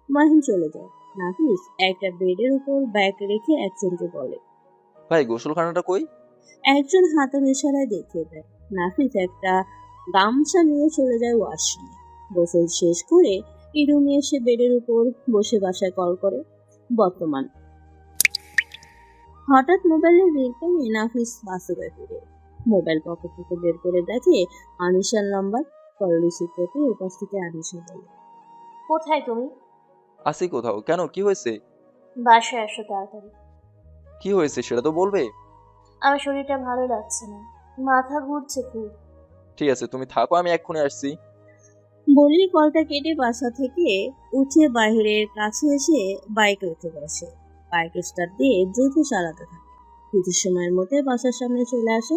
মাহিম চলে যায়। নাফিস একটা বেডের উপর ব্যাগ রেখে একজনকে বলে, ভাই গোসলখানাটা কই? একজন হাতের ইশারায় দেখিয়ে দেয়। নাফিস একটা গামছা নিয়ে চলে যায় ওয়াশরুমে। গোসল শেষ করে রুমে এসে বেডের উপর বসে বাসায় কল করে। বর্তমান হঠাৎ মোবাইলের রিংটোনে নাফিস বাসে ফিরে মোবাইল পকেট থেকে বের করে দেখে আনিশার নাম্বার। কল রিসিভ করতে উপাস থেকে আনিশা বলে, কোথায় তুমি? আসি কোথাও। কেন, কি হয়েছে? বাসায় আসো তাড়াতাড়ি। কি হয়েছে সেটা তো বলবে। আমার শরীরটা ভালো লাগছে না, মাথা ঘুরছে খুব। ঠিক আছে, তুমি থাকো, আমি এক্ষুনি আসছি। বললি কলটা কেটে বাসা থেকে উঠে বাহিরের কাছে এসে বাইকে উঠে বসে। বাইক স্টার্ট দিয়ে দ্রুত চালাতে থাকে। কিছু সময়ের মধ্যে বাসার সামনে চলে আসে।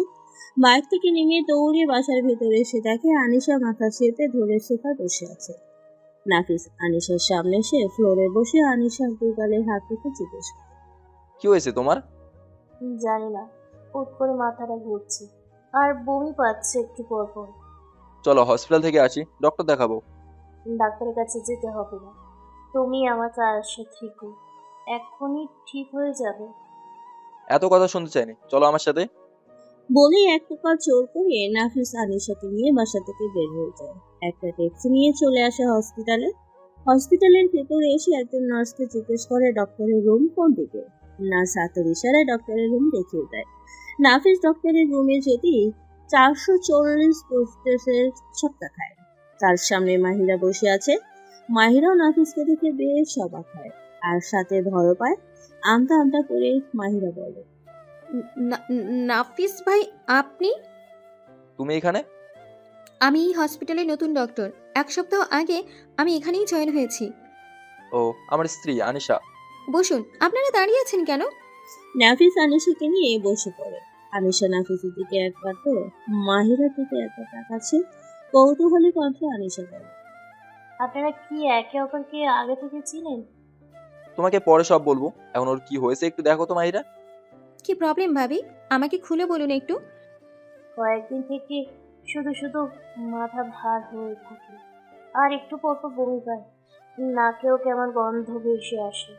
বাইক থেকে নেমে দৌড়ে বাসার ভেতরে এসে দেখে আনিশা মাথা চেপে ধরে সোফায় বসে আছে। নাফিস আনিশার সামনে এসে ফ্লোরে বসে আনিশার দুগালে হাত রেখে জিজ্ঞেস করে, কি হয়েছে তোমার? জানি না, হুট করে মাথাটা ঘুরছে আর বমি পাচ্ছে একটু পর পর। চলো হসপিটাল থেকে আসি, ডক্টর দেখাবো। ডাক্তারের কাছে যেতে হবে না, তুমি আমার কাছে থেকো, এক্ষুনি ঠিক হয়ে যাবে। এত কথা শুনতে চাইনি, চলো আমার সাথে। বলেই এক প্রকার জোর করে নাফিস আনিশাকে নিয়ে বাসা থেকে বের হয়ে যায়। একটা ট্যাক্সি নিয়ে চলে আসে হসপিটালে। হসপিটালের ভেতরে এসে একজন নার্সকে জিজ্ঞেস করে ডক্টরের রুম কোন দিকে। নার্স হাতের ইশারায় ডক্টরের রুম দেখিয়ে দেয়। নাফিস ডক্টরের রুমে যেতেই 440 পোস্টের ছক্কা খায়। তার সামনে মাহিরা বসে আছে। মাহিরাও নাফিসকে দেখে বেশ অবাক হয় আর সাথে ভয় পায়। আমতা আমতা করে মাহিরা বলে, নাফিস ভাই, আপনি? তুমি এখানে? আমি এই হসপিটালে নতুন ডক্টর। 1 সপ্তাহ আগে আমি এখানেই জয়েন হয়েছি। ও, আমার স্ত্রী আনিশা। বসুন। আপনারা দাঁড়িয়ে আছেন কেন? নাফিস আনিশাকে নিয়ে বসে পড়ে। আনিশা নাফিসের দিকে একবার তো মাহিরার দিকে একবার তাকাচ্ছে। কৌতূহলী কণ্ঠে আনিশা বলে, আপনারা কি একে অপরকে আগে থেকে চিনেন? তোমাকে পরে সব বলবো, এখন ওর কি হয়েছে একটু দেখো তো মাহিরা। কি প্রবলেম ভাবি? আমাকে খুলে বলুন একটু। কয়েকদিন থেকে শুধু শুধু মাথা ভার হয়ে থাকে আর একটু পর পর বমি পায়, নাকেও কেমন গন্ধ ভেসে আসে।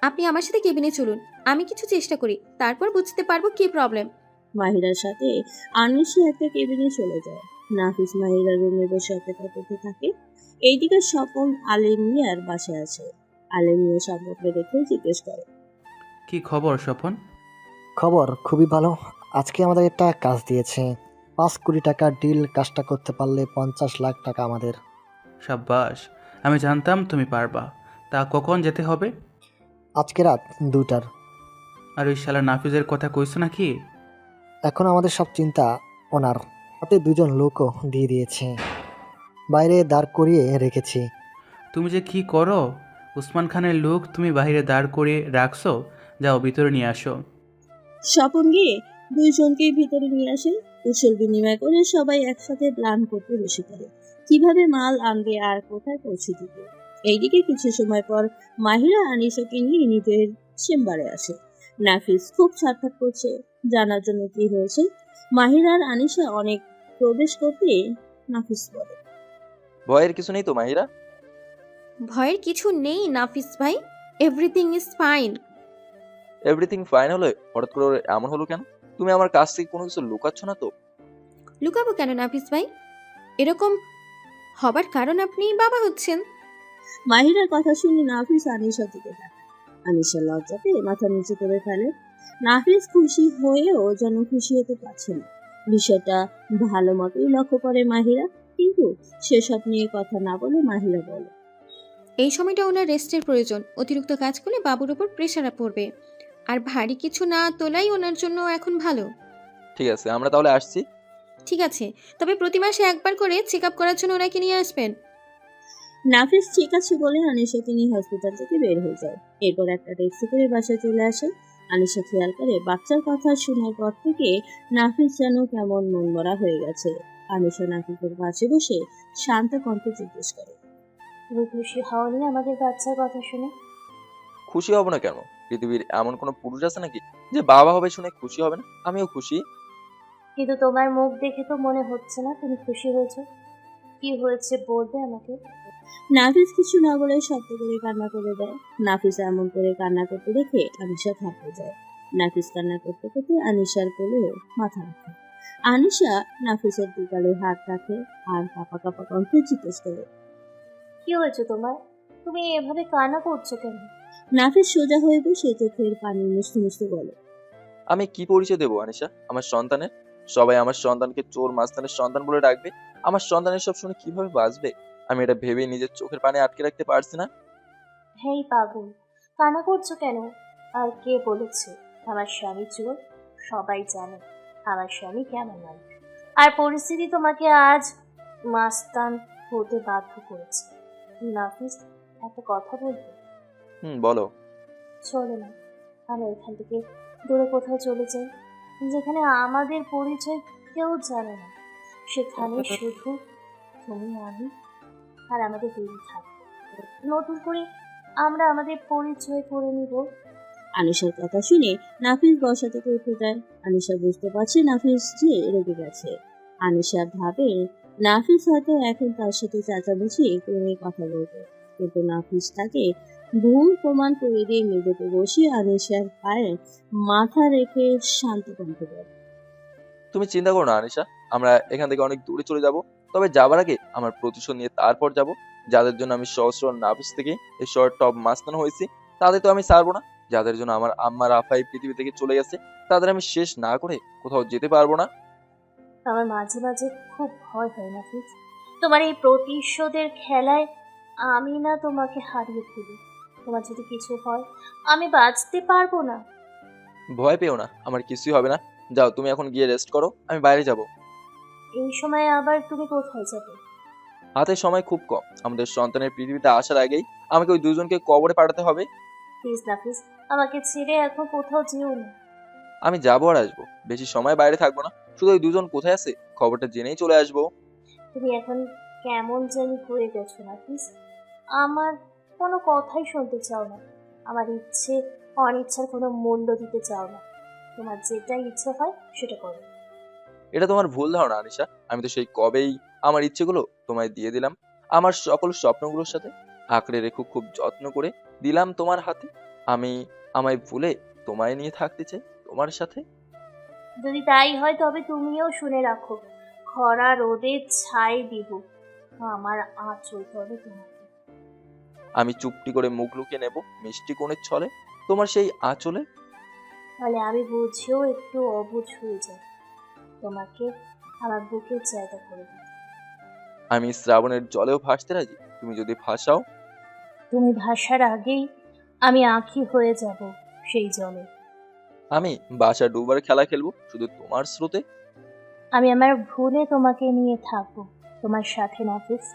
আপনি আমার সাথে কেবিনে চলুন, আমি কিছু চেষ্টা করি, তারপর বুঝতে পারবো কি প্রবলেম। মাহিরার সাথে আনিশা একটা কেবিনে চলে যায়। নাফিস মাহিরার রুমে বসে অপেক্ষা করতে থাকে। এইদিকে স্বপন আলিম মিয়ার বাসায় আছে। আলিম মিয়া সম্পর্কে দেখে জিজ্ঞেস করে, কি খবর স্বপন? খবর খুবই ভালো। আজকে আমাদের একটা কাজ দিয়েছে। 5 কোটি টাকার ডিল। কাজটা করতে পারলে 50 লাখ টাকা আমাদের। সাব্বাস, আমি জানতাম তুমি পারবা। তা কখন যেতে হবে? আজকে রাত 2টার। আর ওই শালা নাফিজের কথা কইছো নাকি? এখন আমাদের সব চিন্তা ওনার হাতে। 2জন লোকও দিয়ে দিয়েছে, বাইরে দাঁড় করিয়ে রেখেছি। তুমি যে কি করো? উসমান খানের লোক তুমি বাইরে দাঁড় করিয়ে রাখছো? যাও ভিতরে নিয়ে আসো। স্বপন গিয়ে 2জনকেই ভিতরে নিয়ে আসে। কুশল বিনিময় করে সবাই একসাথে প্ল্যান করতে বসে পড়ে, কিভাবে মাল আনবে আর কোথায় পৌঁছে দিবে। এইদিকে কিছু সময় পর মাহিরা আনিশাকে নিয়ে নিজের চেম্বারে আসে। নাফিস খুব ছটফট করছে জানার জন্য কি হয়েছে। মাহিরা আর আনিশা অনেক প্রবেশ করতে নাফিস বলে, ভয়ের কিছু নেই তো মাহিরা? ভয়ের কিছু নেই নাফিস ভাই, everything is fine. Everything fine হলে হঠাৎ করে ওর এমন হলো কেন? তুমি আমার কাছ থেকে কোনো কিছু লুকাচ্ছ না তো? লুকাবো কেন নাফিস ভাই? এরকম হবার কারণ আপনি বাবা হচ্ছেন। মাহিরার কথা শুনে নাফিস আনিশার দিকে তাকায়। আনিশা লজ্জাতে মাথা নিচু করে ফেলে। নাফিস খুশি হয়েও যেন খুশি হতে পারছে না। বিষয়টা ভালো মতোই লক্ষ্য করে মাহিরা, কিন্তু সেসব নিয়ে কথা না বলে মাহিরা বলে, এই সময়টা ওনার রেস্টের প্রয়োজন। অতিরিক্ত কাজ করলে বাবুর উপর প্রেশার পড়বে, আর ভারী কিছু না তোলাই ওনার জন্য এখন ভালো। ঠিক আছে, আমরা তাহলে আসছি। ঠিক আছে, তবে প্রতি মাসে একবার করে চেক আপ করার জন্য ওনাকে নিয়ে আসবেন। নাফিস ঠিক আছে বলে আনিশাকে নিয়ে হসপিটাল থেকে বের হয়ে যায়। এরপর একটা ট্যাক্সি করে বাসায় চলে আসে। আনিশা খেয়াল করে বাচ্চার কথা শোনার পর থেকে নাফিস যেন কেমন মনমরা হয়ে গেছে। আনিশা নাফিসের পাশে বসে শান্ত কণ্ঠে জিজ্ঞেস করে, তুমি খুশি হওনি আমাদের বাচ্চার কথা শুনে? খুশি হব না কেন? পৃথিবীর এমন কোনো পুরুষ আছে নাকি যে বাবা হবে শুনে খুশি হবে না? আমিও খুশি। কিন্তু তোমার মুখ দেখে তো মনে হচ্ছে না তুমি খুশি হয়েছো। কি হয়েছে বলবে আমাকে? নাফিস কিছু না বলে শব্দ করে কান্না করে দেয়। নাফিস এমন করে কান্না করতে দেখে আনিশা থাপড়ে যায়। নাফিস কান্না করতে করতে আনিশার কোলে মাথা রাখে। আনিশা নাফিসের দুগালে হাত রাখে আর কাঁপা কাঁপা কণ্ঠে জিজ্ঞেস করে, কি হয়েছে তোমার? তুমি এভাবে কান্না করছো কেন? নাফিস সোজা হয়ে বসে চোখের পানি মুছতে মুছতে বলে, আমি কি পরিচয় দেবো আনিশা আমার সন্তানের? সবাই আমার সন্তানকে চোর মাস্তানের সন্তান বলে ডাকবে। আমার সন্তানের সব শুনে কিভাবে বাঁচবে? আমি এটা ভেবে নিজের চোখের পানি আটকে রাখতে পারছি না। হেই পাগল, কান্না করছো কেন? আর কে বলেছে আমার স্বামী চোর? সবাই জানে আমার স্বামী কেমন মানুষ, আর পরিস্থিতি তোমাকে আজ মাস্তান হতে বাধ্য করেছে। নাফিস, একটা কথা বলবো? বলো। চলো না, আমরা এখান থেকে দূরে কোথাও চলে যাই, যেখানে আমাদের পরিচয় কেউ জানে না। সেখানে শুধু তুমি, আমি আর আমাদের বেবি থাকবে। নতুন করে আমরা আমাদের পরিচয় করে নিব। আনিশার কথা শুনে নাফিস বসা থেকে উঠে যায়। আনিশা বুঝতে পারছে নাফিস যে রেগে গেছে। আনিশা ভাবে নাফিস হয়তো এখন তার সাথে চাচামেচি করে কথা বলবে, কিন্তু নাফিস তাকে ভুল প্রমাণ করে দিয়ে মেঝেতে বসে আনিশার পায়ে মাথা রেখে শান্ত কণ্ঠে বলে, তুমি চিন্তা করো না আনিশা, আমরা এখান থেকে অনেক দূরে চলে যাব। তবে যাবার আগে আমার প্রতিশোধ নিয়ে তারপর যাব। যাদের জন্য আমি সহস্র নাফিস থেকে এই শর্ট টপ মাস্তান হয়েছি, তাদের তো আমি ছাড়বো না। যাদের জন্য আমার আম্মার আফাই পৃথিবী থেকে চলে গেছে, তাদের আমি শেষ না করে কোথাও যেতে পারবো না। আমার মাঝে মাঝে খুব ভয় হয় নাফিস, তোমার এই প্রতিশোধের খেলায় আমি না তোমাকে হারিয়ে ফেলি। তোমার যদি কিছু হয় আমি বাঁচতে পারবো না। ভয় পেও না, আমার কিছুই হবে না। যাও, তুমি এখন গিয়ে রেস্ট করো, আমি বাইরে যাব। এই সময় আবার তুমি কোথায় যাবে? হাতে সময় খুব কম। আমাদের সন্তানের পৃথিবীতে আসার আগেই আমাকে ওই দুজনকে কবরে পাঠাতে হবে। প্লিজ নাফিস, আমাকে ছেড়ে এখন কোথাও যেও না। আমি যাবো আর আসবো, বেশি সময় বাইরে থাকবো না। শুধু ওই দুজন কোথায় আছে খবরটা জেনেই চলে আসবো। তুমি এখন কেমন জানি হয়ে গেছো নাফিস, আমার কোনো কথাই শুনতে চাও না। আমার ইচ্ছে অনিচ্ছার কোনো মূল্য দিতে চাও না। তোমার যেটা ইচ্ছে হয় সেটা করো। এটা তোমার ভুল ধারণা আনিশা। আমি তো সেই কবেই আমার ইচ্ছেগুলো তোমায় দিয়ে দিলাম। আমার সকল স্বপ্নগুলোর সাথে আঁকড়ে রেখে খুব যত্ন করে দিলাম তোমার হাতে। আমি আমায় ভুলে তোমায় নিয়ে থাকতে চাই তোমার সাথে। যদি তাই হয় তবে তুমিও শুনে রাখো, খরা রোদে ছাই দিব আমার আঁচল তবে তোমাকে। আমি চুপটি করে মুখ লুকিয়ে নেব মিষ্টি কোণের ছলে তোমার সেই আঁচলে। তাহলে আমি বুঝেও একটু অবুঝ হয়ে যাই, তোমাকে আমার বুকের জায়গা করে দিই। আমি শ্রাবণের জলেও ভাসতে রাজি, তুমি যদি ভাসাও। তুমি ভাসার আগেই আমি আঁখি হয়ে যাব সেই জলে। আমি বাসা ডুবার খেলা খেলবো শুধু তোমার স্রোতে। আমি আমার ভুলে তোমাকে নিয়ে থাকবো তোমার সাথে নাফিস।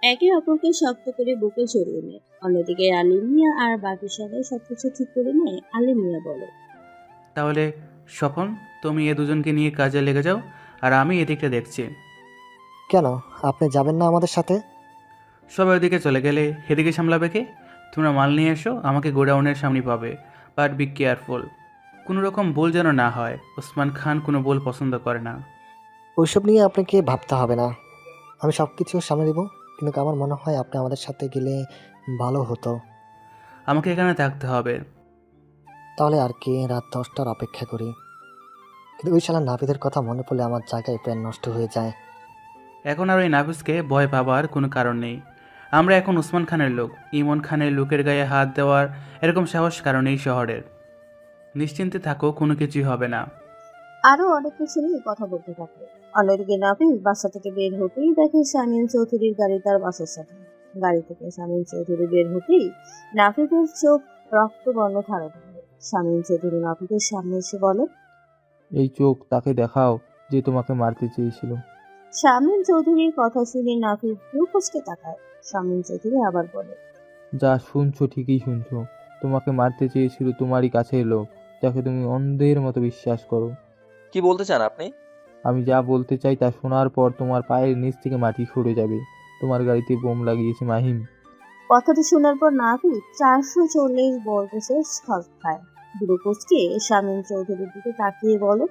একে অপরকে শক্ত করে বুকে জড়িয়ে নেয়। অন্যদিকে আলিম মিয়া আর বাকি সবাই সবকিছু ঠিক করে নেয়। আলিম মিয়া বলে, তাহলে স্বপন, তুমি এ দুজনকে নিয়ে কাজে লেগে যাও, আর আমি এদিকটা দেখছি। কেন আপনি যাবেন না আমাদের সাথে? সবাই ওদিকে চলে গেলে এদিকে সামলাবে কে? তোমরা মাল নিয়ে এসো, আমাকে গোডাউনের সামনে পাবে। বাট বি কেয়ারফুল, কোনো রকম ভুল যেন না হয়। ওসমান খান কোনো ভুল পছন্দ করে না। ওইসব নিয়ে আপনাকে ভাবতে হবে না, আমি সব কিছু সামনে দেবো। কিন্তু আমার মনে হয় আপনি আমাদের সাথে গেলে ভালো হতো। আমাকে এখানে থাকতে হবে। তাহলে আর কি রাত 10টার অপেক্ষা করি। কিন্তু ওই শালা নাপিতের কথা মনে পড়লে আমার জায়গায় প্যান নষ্ট হয়ে যায়। এখন আর ওই নাফিসকে ভয় পাবার কোনো কারণ নেই। আমরা এখন ওসমান খানের লোক। ইমন খানের লোকের গায়ে হাত দেওয়ার এরকম সাহস কারণ এই শহরের। নিশ্চিন্তে থাকো, কোনো কিছুই হবে না। আরো অনেক কিছু নিয়ে কথা বলতে থাকে। অন্যদিকে নাফিস বাসা থেকে বের হতেই দেখে শামীম চৌধুরীর গাড়ি তার বাসার সাথে। গাড়ি থেকে শামীম চৌধুরী বের হতেই নাফিসের চোখ রক্তবর্ণ ধারণ করে। শামীম চৌধুরী নাফিসের সামনে এসে বলে, এই চোখ তাকে দেখাও যে তোমাকে মারতে চেয়েছিল। শামীম চৌধুরীর কথা শুনে নাফিস ভ্রু কুঁচকে তাকায়। শামীম চৌধুরী আবার বলে, যা শুনছো ঠিকই শুনছো, তোমাকে মারতে চেয়েছিল তোমারই কাছের লোক, যাকে তুমি অন্ধের মতো বিশ্বাস করো। কি বলতে চান আপনি? আমি যা বলতে চাই তা শোনার পর তোমার পায়ের নিচ থেকে মাটি সরে যাবে। তোমার গাড়িতে বোম লাগিয়েছে মাহিম। কথাটি শোনার পর নাফিস 440 বর্গসে স্থল খায়। ভ্রু কুঁচকে শামীম চৌধুরীর দিকে তাকিয়ে বলে,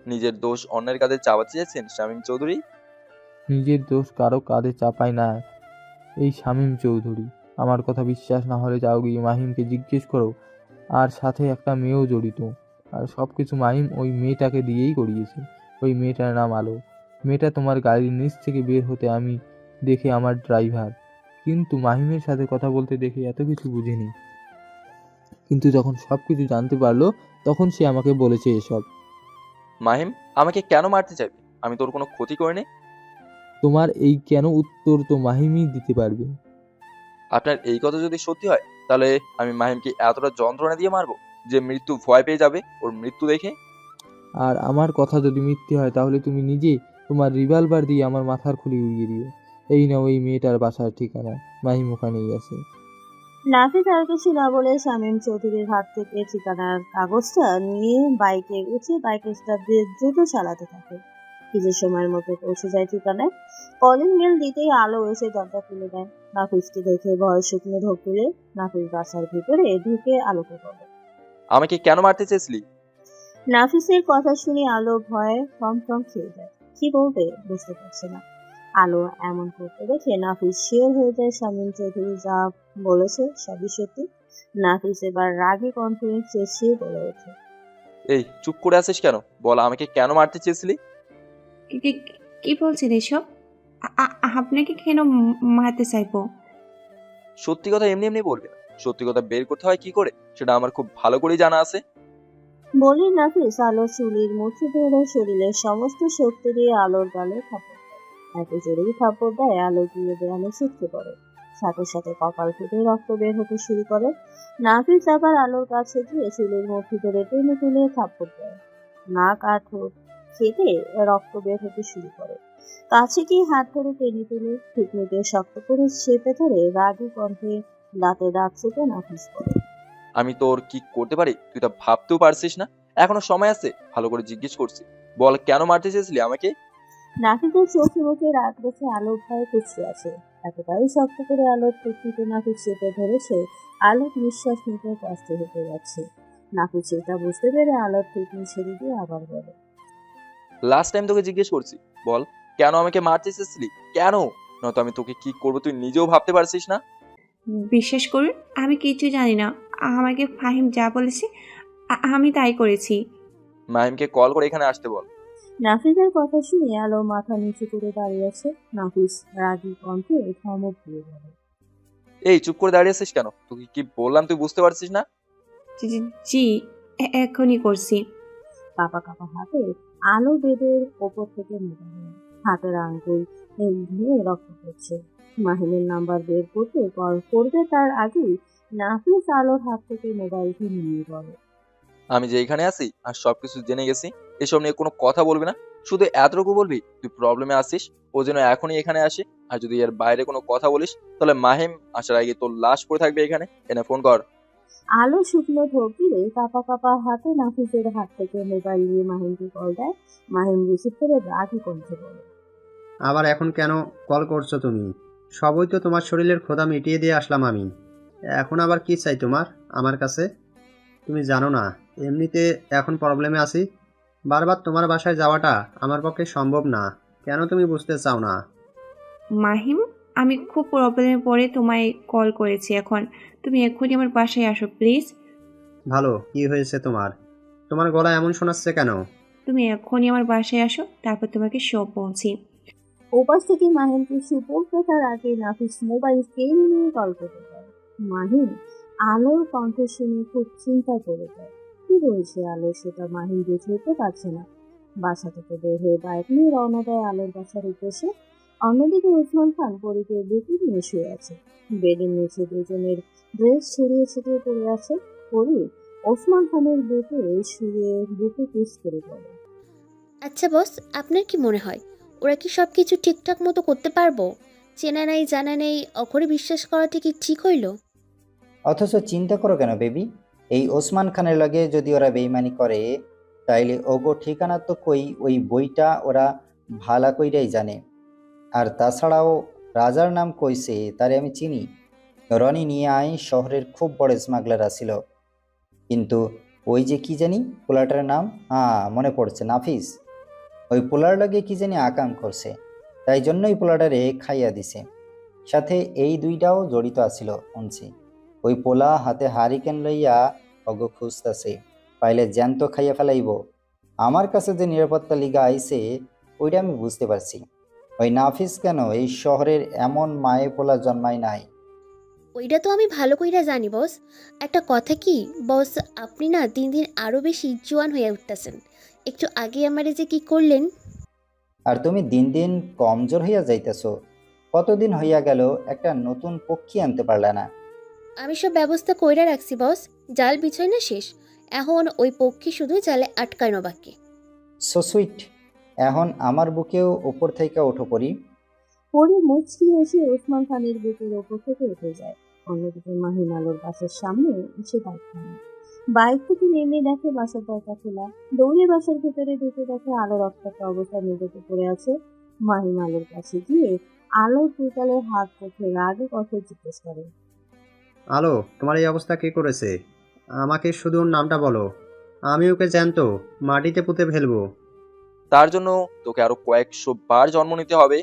নিজের দোষ অন্যের কাঁধে চাপাতে চেয়েছেন শামীম চৌধুরী? নিজের দোষ কারো কাঁধে চাপায় না এই শামীম চৌধুরী। আমার কথা বিশ্বাস না হলে যাও গিয়ে মাহিমকে জিজ্ঞেস করো। আর সাথে একটা মেয়েও জড়িত। আর সব কিছু মাহিম ওই মেয়েটাকে দিয়েই করিয়েছে। ওই মেয়েটার নাম আলো। মেয়েটা তোমার গাড়ির নিচ থেকে বের হতে আমি দেখে আমার ড্রাইভার, কিন্তু মাহিমের সাথে কথা বলতে দেখে এত কিছু বুঝিনি। কিন্তু যখন সব কিছু জানতে পারলো তখন সে আমাকে বলেছে এসব। মাহিম আমাকে কেন মারতে চাইবে? আমি তোর কোনো ক্ষতি করিনি। তোমার এই কেন উত্তর তো মাহিমই দিতে পারবে। আপনার এই কথা যদি সত্যি হয় তাহলে আমি মাহিমকে এতটা যন্ত্রণা দিয়ে মারবো যে মৃত্যু ভয় পেয়ে যাবে ওর মৃত্যু দেখে। আর আমার কথা যদি মিথ্যে হয় তাহলে তুমি নিজে তোমার রিভলভার দিয়ে আমার মাথার খুলি উড়িয়ে দিও। এই নাও এই মেয়েটার বাসার ঠিকানা, মাহিম ওখানেই আছে। নাফিস আর কিছু না বলে শামীম চৌধুরীর হাত থেকে ঠিকানার কাগজটা নিয়ে বাইকে উঠে বাইকের স্টার্ট দিয়ে দ্রুত চালাতে থাকে। কিছু সময়ের মধ্যে পৌঁছে যায় ঠিকানায়। কলিং বেল দিতেই আলো এসে দরজা খুলে দেয়। নাফিসকে দেখে ভয় শুকনো ঢোক তুলে নাফিস বাসার ভিতরে ঢুকে আলোকে বলে, আমাকে কেন মারতে চেয়েছিলি? নাফিসের কথা শুনে আলো ভয়ে থমথম খেয়ে যায়। কি বলবে বুঝতে পারছে না। আলো এমন করতে দেখে নাফিস শিওর হয়ে যায় শামীম চৌধুরী যা বলেছে সবই সত্যি। নাফিস এবার রাগী কণ্ঠে চেঁচিয়ে বলে ওঠে, এই চুপ করে আছিস কেন? বল আমাকে কেন মারতে চেয়েছিলি? কি- কি- কি বলছেন এসব? আপনাকে কেন মারতে চাইবো? সত্যি কথা এমনি এমনি বলবি না, সত্যি কথা বের করতে হয় কি করে সেটা আমার খুব ভালো করেই জানা আছে। বলি নাফিস আলোর চুলির মুঠি ধরে শরীরের সমস্ত শক্তি দিয়ে আলোর গালে থাপড় দেয়। এত জোরেই থাপড় দেয় আলো গিয়ে দেয়ালে ছিটকে পড়ে। সাথে সাথে কপাল ফুটে রক্ত বের হতে শুরু করে। নাফিস আবার আলোর কাছে গিয়ে চুলের মুঠি ধরে টেনে তুলে থাপড় দেয়। নাক আর ঠোঁট কেটে রক্ত বের হতে শুরু করে। কাছে গিয়ে হাত ধরে টেনে তুলে থুতনিতে শক্ত করে চেপে ধরে রাগী কণ্ঠে দাঁতে দাঁত চেপে নাফিস করে, আমি তোর কি করতে পারি তুই তা ভাবতেও পারছিস না। এখনো সময় আছে, ভালো করে জিজ্ঞেস করছি, বল কেন মারতে চেয়েছিলি আমাকে? নাফিসের চোখে মুখে রাগ দেখে আলোর ভয়ে কুচকে আছে। এতটাই শক্ত করে আলোর টুকটিতে নাফিস চেপে ধরেছে আলোর নিঃশ্বাস নিতে কষ্ট হতে যাচ্ছে। নাফিস এটা বুঝতে পেরে আলোর টুকনি ছেড়ে দিয়ে আবার বলে, লাস্ট টাইম তোকে জিজ্ঞেস করছি, বল কেন আমাকে মারতে চেয়েছিলি? কেন? নয়তো আমি তোকে কি করবো তুই নিজেও ভাবতে পারছিস না। বিশ্বাস করুন, আমি কিছু জানি না। আমাকে ফাহিম যা বলেছে আমি তাই করেছি। মাহিমকে কল করে এখানে আসতে বল। নাফিসের কথা শুনে আলো মাথা নিচু করে দাঁড়িয়ে আছে। নাফিস রাগী কণ্ঠে ধমক দিয়ে বলে, এই চুপ করে দাঁড়িয়ে আছিস কেন? তোকে কি বললাম তুই বুঝতে পারছিস না? জি এখনই করছি। কাঁপা কাঁপা হাতে আলো বেডের ওপর থেকে মোবাইল নেয়। হাতের আঙ্গুল ধুয়ে রক্ত পড়ছে। মাহিমের নাম্বার বের করতে কল করবে তার আগেই নাফিস আলোর হাত থেকে মোবাইলটি নিয়ে বলে, আমি যে এখানে আছি আর সবকিছু জেনে গেছি, এসব নিয়ে কোনো কথা বলবি না। শুধু এতটুকু বলবি তুই প্রবলেমে আসিস, ও যেন এখনই এখানে আসে। আর যদি এর বাইরে কোনো কথা বলিস তাহলে মাহিম আসার আগে তোর লাশ পড়ে থাকবে এখানে। এনে ফোন কর। আলো শুকনো ঢোক গিলে কাঁপা কাঁপা হাতে নাফিসের হাত থেকে মোবাইল নিয়ে মাহিমকে কল দেয়। মাহিম রিসিভ করে রাগী কণ্ঠে বলে, আবার এখন কেন কল করছো তুমি? সবই তো তোমার শরীরের ক্ষুধা মিটিয়ে দিয়ে আসলাম আমি। এখন আবার কি চাই তোমার আমার কাছে? তুমি জানো না এমনিতে এখন প্রবলেমে আছি। বারবার তোমার বাসায় যাওয়াটা আমার পক্ষে সম্ভব না। কেন তুমি বুঝতে চাও না? মাহিম, আমি খুব প্রবলেমে পড়ে তোমায় কল করেছি। এখন তুমি এক্ষুনি আমার বাসায় আসো প্লিজ। ভালো, কি হয়েছে তোমার? তোমার গলা এমন শোনাচ্ছে কেন? তুমি এক্ষুনি আমার বাসায় আসো, তারপর তোমাকে সব বলছি। ওপাশ থেকে মাহিমকে সুপোষ তার আগে নাফিস মোবাইল কেড়ে নিয়ে কল করতে যায়। মাহিম আলোর কণ্ঠ শুনে খুব চিন্তা করে যায়। কি বলছে আলো সেটা মাহিম বুঝে উঠতে পারছে না। বাসা থেকে বের হয়ে বাইক নিয়ে রওনা দেয় আলোর বাসার উদ্দেশ্যে। অন্যদিকে ওসমান খান পরীকে বুকে নিয়ে শুয়ে আছে। বেডের নিচে দুজনের ড্রেস ছড়িয়ে ছিটিয়ে পড়ে আছে। পরি ওসমান খানের বুকে শুয়ে বুকে কিস করে পড়ে। আচ্ছা বস, আপনার কি মনে হয় ওরা কি সব কিছু ঠিকঠাক মতো করতে পারবো? চেনা নেই জানা নেই অখরে বিশ্বাস করাটা কি ঠিক হইল? অথচ চিন্তা করো কেন বেবি, এই ওসমান খানের লগে যদি ওরা বেইমানি করে তাইলে ওগো ঠিকানা তো কই ওই বইটা ওরা ভালা কইরাই জানে। আর তাছাড়াও রাজার নাম কইছে তারে আমি চিনি। রনি নিয়ে আই শহরের খুব বড় স্মাগলার আছিল। কিন্তু ওই যে কি জানি পোলাটার নাম, মনে পড়ছে, নাফিস। ওই পোলার লগে কি জানি আকাম করছে, তাই জন্যই পোলাটারে খাইয়া দিছে। সাথে এই দুইটাও জড়িত আছিল শুনছি। ওই পোলা হাতে হারিকেন লইয়া অগ খুঁজতাছে, পাইলে জ্যান্ত খাইয়া ফেলাইব। আমার কাছে যে নিরাপত্তা লিগা আইছে ওইটা আমি বুঝতে পারছি। ওই নাফিস কেন এই শহরের এমন মায়ে পোলা জন্মায় নাই। ওইটা তো আমি ভালো কইরা জানি বস। একটা কথা কি বস, আপনি না দিন দিন আরো বেশি জোয়ান হয়ে উঠতেছেন। একটু আগে আমারে যে কি করলেন। আর তুমি দিন দিন কমজোর হইয়া যাইতেছ। কতদিন হইয়া গেল একটা নতুন পক্ষী আনতে পারলে না। আমি সব ব্যবস্থা কইরা রাখছি বস, জাল বিছাই না শেষ। এখন ওই পক্ষী শুধু জালে আটকানো বাকি। So sweet. এখন আমার বুকেও উপর থেকে ওঠো পড়ি। পরে মুচকি এসে ওসমান খানের বুকের ওপর থেকে উঠে যায়। অন্যদিকে মাহিম আলোর বাসের সামনে এসে বাইক থামে। বাইক থেকে নেমে দেখে বাসার দরজা খোলা। দৌড়ে বাসার ভেতরে ঢুকে দেখে আলো রক্তাক্ত অবস্থায় মেঝেতে পড়ে আছে। মাহিম আলোর কাছে গিয়ে আলোর দুগালে হাত রেখে রাগে কথায় জিজ্ঞেস করে, আলো, তোমার এই অবস্থা কে করেছে? আমাকে শুধু ওর নামটা বলো, আমি ওকে জ্যান্ত মাটিতে পুঁতে ফেলবো। তার জন্য তোকে আরো কয়েকশো বার জন্ম নিতে হবে।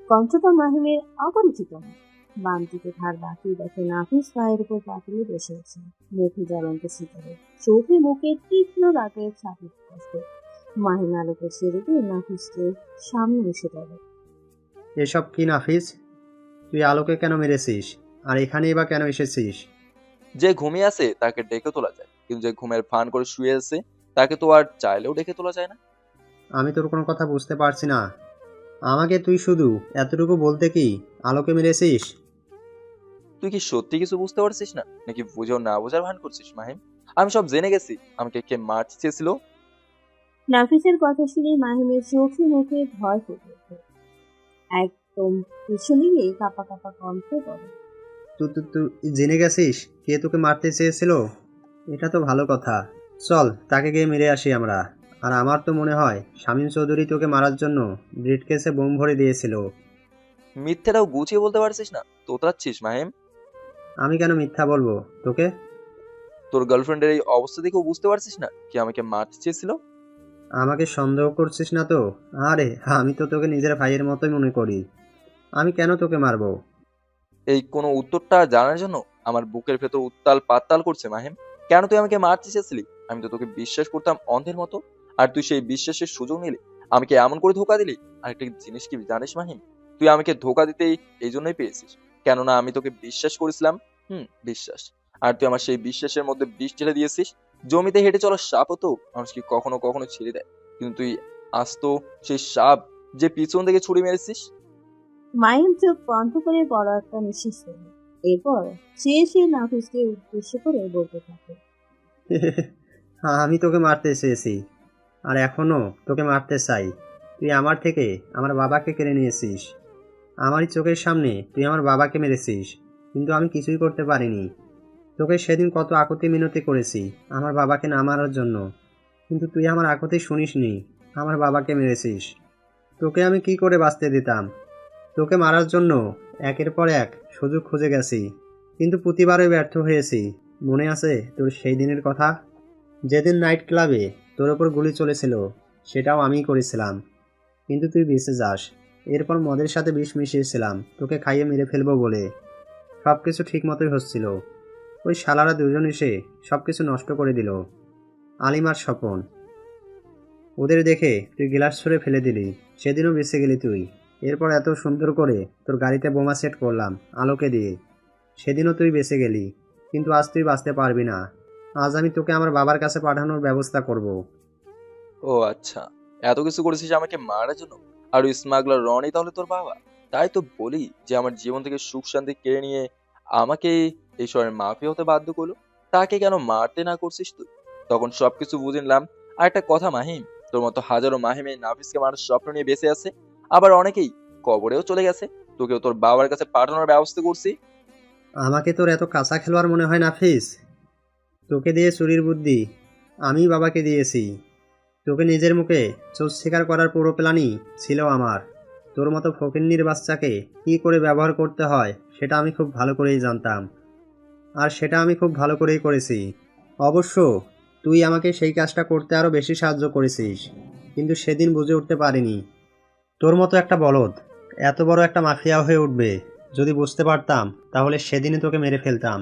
কণ্ঠটা মাহিমের অপরিচিত না। বাম দিকে ঘাড় বাঁকিয়ে দেখে নাফিস পায়ের উপর পাতিলে বসে আছে, মুখে জ্বলন্ত সিগারেট, চোখে মুখে তীক্ষ্ণ রাগের ছাপি স্পষ্ট। মাহিম আলোকে ছেড়ে দিয়ে নাফিসকে সামনে এসে ধরে। এসব কি নাফিস? তুই আলোকে কেন মেরেছিস? আর এখানেই বা কেন এসেছিস? যে ঘুমিয়ে আছে তাকে ডেকে তোলা যায়, কিন্তু যে ঘুমের ফান করে শুয়ে আছে তাকে তো আর চাইলেও ডেকে তোলা যায় না। আমি তোর কোনো কথা বুঝতে পারছি না। আমাকে তুই শুধু এতটুকু বলতে কি আলোকে মেরেছিস? তুই কি সত্যি কিছু বুঝতে পারছিস না, নাকি বুঝেও না বোঝার ভান করছিস মাহিম? আমি সব জেনে গেছি আমাকে কে মারতে চেয়েছিল। নাফিসের কথা শুনে মাহিমের চোখে মুখে ভয় ফুটে ওঠে। একদম পিছনে গিয়ে কাঁপা কাঁপা কণ্ঠে বলে, তুই জেনে গেছিস কে তোকে মারতে চেয়েছিল? এটা তো ভালো কথা। চল তাকে গিয়ে মেরে আসি আমরা। আর আমার তো মনে হয় শামীম চৌধুরী তোকে মারার জন্য ব্রিফকেসে বোম ভরে দিয়েছিল। মিথ্যাটাও গুছিয়ে বলতে পারছিস না, তোতরাচ্ছিস মাহিম। আমি কেন মিথ্যা বলবো তোকে? তোর গার্লফ্রেন্ডের এই অবস্থা দেখেও বুঝতে পারছিস না কি আমাকে মারতে চেয়েছিল? আমাকে সন্দেহ করছিস না তো? আরে আমি তো তোকে নিজের ভাইয়ের মতোই মনে করি। আমি কেন তোকে মারবো? এই কোনো উত্তরটা জানার জন্য আমার বুকের ভেতর উত্তাল পাতাল করছে মাহিম। কেন তুই আমাকে মারতে চেয়েছিলি? আমি তো তোকে বিশ্বাস করতাম অন্ধের মতো, আর তুই সেই বিশ্বাসের সুযোগ নিলি, আমাকে এমন করে ধোকা দিলি। আরেকটা জিনিস কি জানিস মাহিম, তুই আমাকে ধোকা দিতেই এই জন্যই পেয়েছিস, কেননা আমি তোকে বিশ্বাস করেছিলাম। বিশ্বাস। আর তুই আমার সেই বিশ্বাসের মধ্যে বিষ ঢেলে দিয়েছিস। জমিতে হেঁটে চলা সাপও তো মানুষকে কখনো কখনো ছেড়ে দেয়, কিন্তু তুই আস্ত সেই সাপ যে পিছন থেকে ছুরি মেরেছিস। মাহিম চোখ বন্ধ করে বড় একটা নিঃশ্বাস ফেলে। এরপর সে নাফিসকে উদ্দেশ্য করে বলতে থাকে, আমি তোকে মারতে চেয়েছি, আর এখনো তোকে মারতে চাই। তুই আমার থেকে আমার বাবাকে কেড়ে নিয়েছিস। আমারই চোখের সামনে তুই আমার বাবাকে মেরেছিস, কিন্তু আমি কিছুই করতে পারিনি। তোকে সেদিন কত আকুতি মিনতি করেছি আমার বাবাকে না মারার জন্য, কিন্তু তুই আমার আকুতি শুনিসনি, আমার বাবাকে মেরেছিস। তোকে আমি কি করে বাঁচতে দিতাম? তোকে মারার জন্য একের পর এক সুযোগ খুঁজে গেছি, কিন্তু প্রতিবারই ব্যর্থ হয়েছি। মনে আছে তোর সেই দিনের কথা, যেদিন নাইট ক্লাবে তোর ওপর গুলি চলেছিল? সেটাও আমিই করেছিলাম, কিন্তু তুই বেঁচে যাস। এরপর মদের সাথে বিষ মিশিয়েছিলাম তোকে খাইয়ে মেরে ফেলবো বলে। সব কিছু ঠিক মতোই হচ্ছিল, ওই শালারা দুজন এসে সব কিছু নষ্ট করে দিল। আলিমার স্বপন, ওদের দেখে তুই গ্লাস ছুঁড়ে ফেলে দিলি। সেদিনও বেঁচে গেলি তুই। এরপর এত সুন্দর করে তোর গাড়িতে বোমা সেট করলাম আলোকে দিয়ে, সেদিনও তুই বেঁচে গেলি। কিন্তু আজ তুই বাঁচতে পারবি না। আজ আমি তোকে আমার বাবার কাছে পাঠানোর ব্যবস্থা করব। ও আচ্ছা, এত কিছু করেছিস আমাকে মারার জন্য? আর ওই স্মাগলার রনি তাহলে তোর বাবা? তাই তো বলি যে আমার জীবন থেকে সুখ শান্তি কেড়ে নিয়ে আমাকে এই শহরের মাফিয়া হতে বাধ্য করলো। তাকে কেন মারতে না করছিস তুই? তখন সবকিছু বুঝে নিলাম। আর একটা কথা মাহিম, তোর মতো হাজারো মাহিম এই নাফিসকে মারার স্বপ্ন নিয়ে বেঁচে আছে, আবার অনেকেই কবরেও চলে গেছে। তোকেও তোর বাবার কাছে পাঠানোর ব্যবস্থা করছি। আমাকে তোর এত কাঁচা খেলোয়াড় মনে হয় নাফিস? তোকে দিয়ে চুরির বুদ্ধি আমি বাবাকে দিয়েছি। তোকে নিজের মুখে চোর স্বীকার করার পুরো প্ল্যানই ছিল আমার। তোর মতো ফকিন্নির বাচ্চাকে কী করে ব্যবহার করতে হয় সেটা আমি খুব ভালো করেই জানতাম, আর সেটা আমি খুব ভালো করেই করেছি। অবশ্য তুই আমাকে সেই কাজটা করতে আরও বেশি সাহায্য করেছিস, কিন্তু সেদিন বুঝে উঠতে পারিনি তোর মতো একটা বলদ এত বড় একটা মাফিয়া হয়ে উঠবে। যদি বুঝতে পারতাম তাহলে সেদিনই তোকে মেরে ফেলতাম।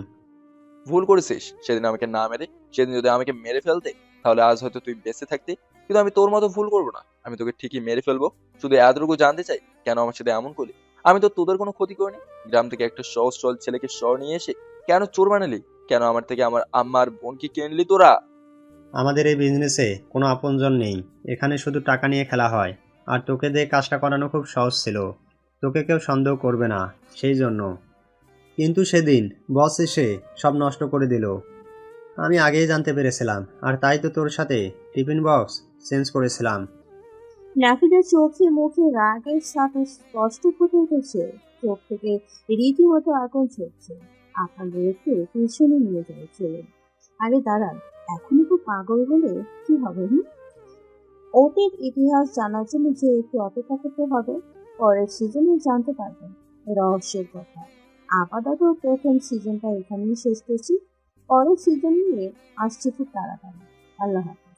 ভুল করেছিস সেদিন আমাকে না মেরে। সেদিন যদি আমাকে মেরে ফেলতে তাহলে আজ হয়তো তুই বেঁচে থাকতি, কিন্তু আমি তোর মতো ভুল করবো না। আমি তোকে ঠিকই মেরে ফেলবো। শুধু এতটুকু জানতে চাই কেন আমার সাথে এমন করলি? আমি তো তোদের কোনো ক্ষতি করিনি। গ্রাম থেকে একটা সহজ সরল ছেলেকে শহর নিয়ে এসে কেন চোর বানালি? কেন আমার থেকে আমার আম্মার বোনকে কিনে নিলি তোরা? আমাদের এই বিজনেসে কোনো আপনজন নেই, এখানে শুধু টাকা নিয়ে খেলা হয়। আর তোকে দিয়ে কাজটা করানো খুব সহজ ছিল, তোকে কেউ সন্দেহ করবে না সেই জন্য। কিন্তু সেদিন বস এসে সব নষ্ট করে দিল। আমি আগেই জানতে পেরেছিলাম, আর তাই তো তোর সাথে টিফিন বক্স চেঞ্জ করেছিলাম। নাফিদের চোখে মুখে রাগের সাথে স্পষ্ট ফুটে উঠেছে, চোখ থেকে রীতিমতো আগুন ঝরছে। আকাল রেখে পিছনে নিয়ে যায় চলে। আরে দাঁড়ান, এখনই তো পাগল হলে কি হবে? অতীত ইতিহাস জানার জন্য যে একটু অপেক্ষা করতে হবে, পরের সিজনে জানতে পারবেন রহস্যের কথা। আপাতত প্রথম সিজনটা এখানেই শেষ করছি, পরের সিজন নিয়ে আসছি খুব তাড়াতাড়ি। আল্লাহ হাফেজ।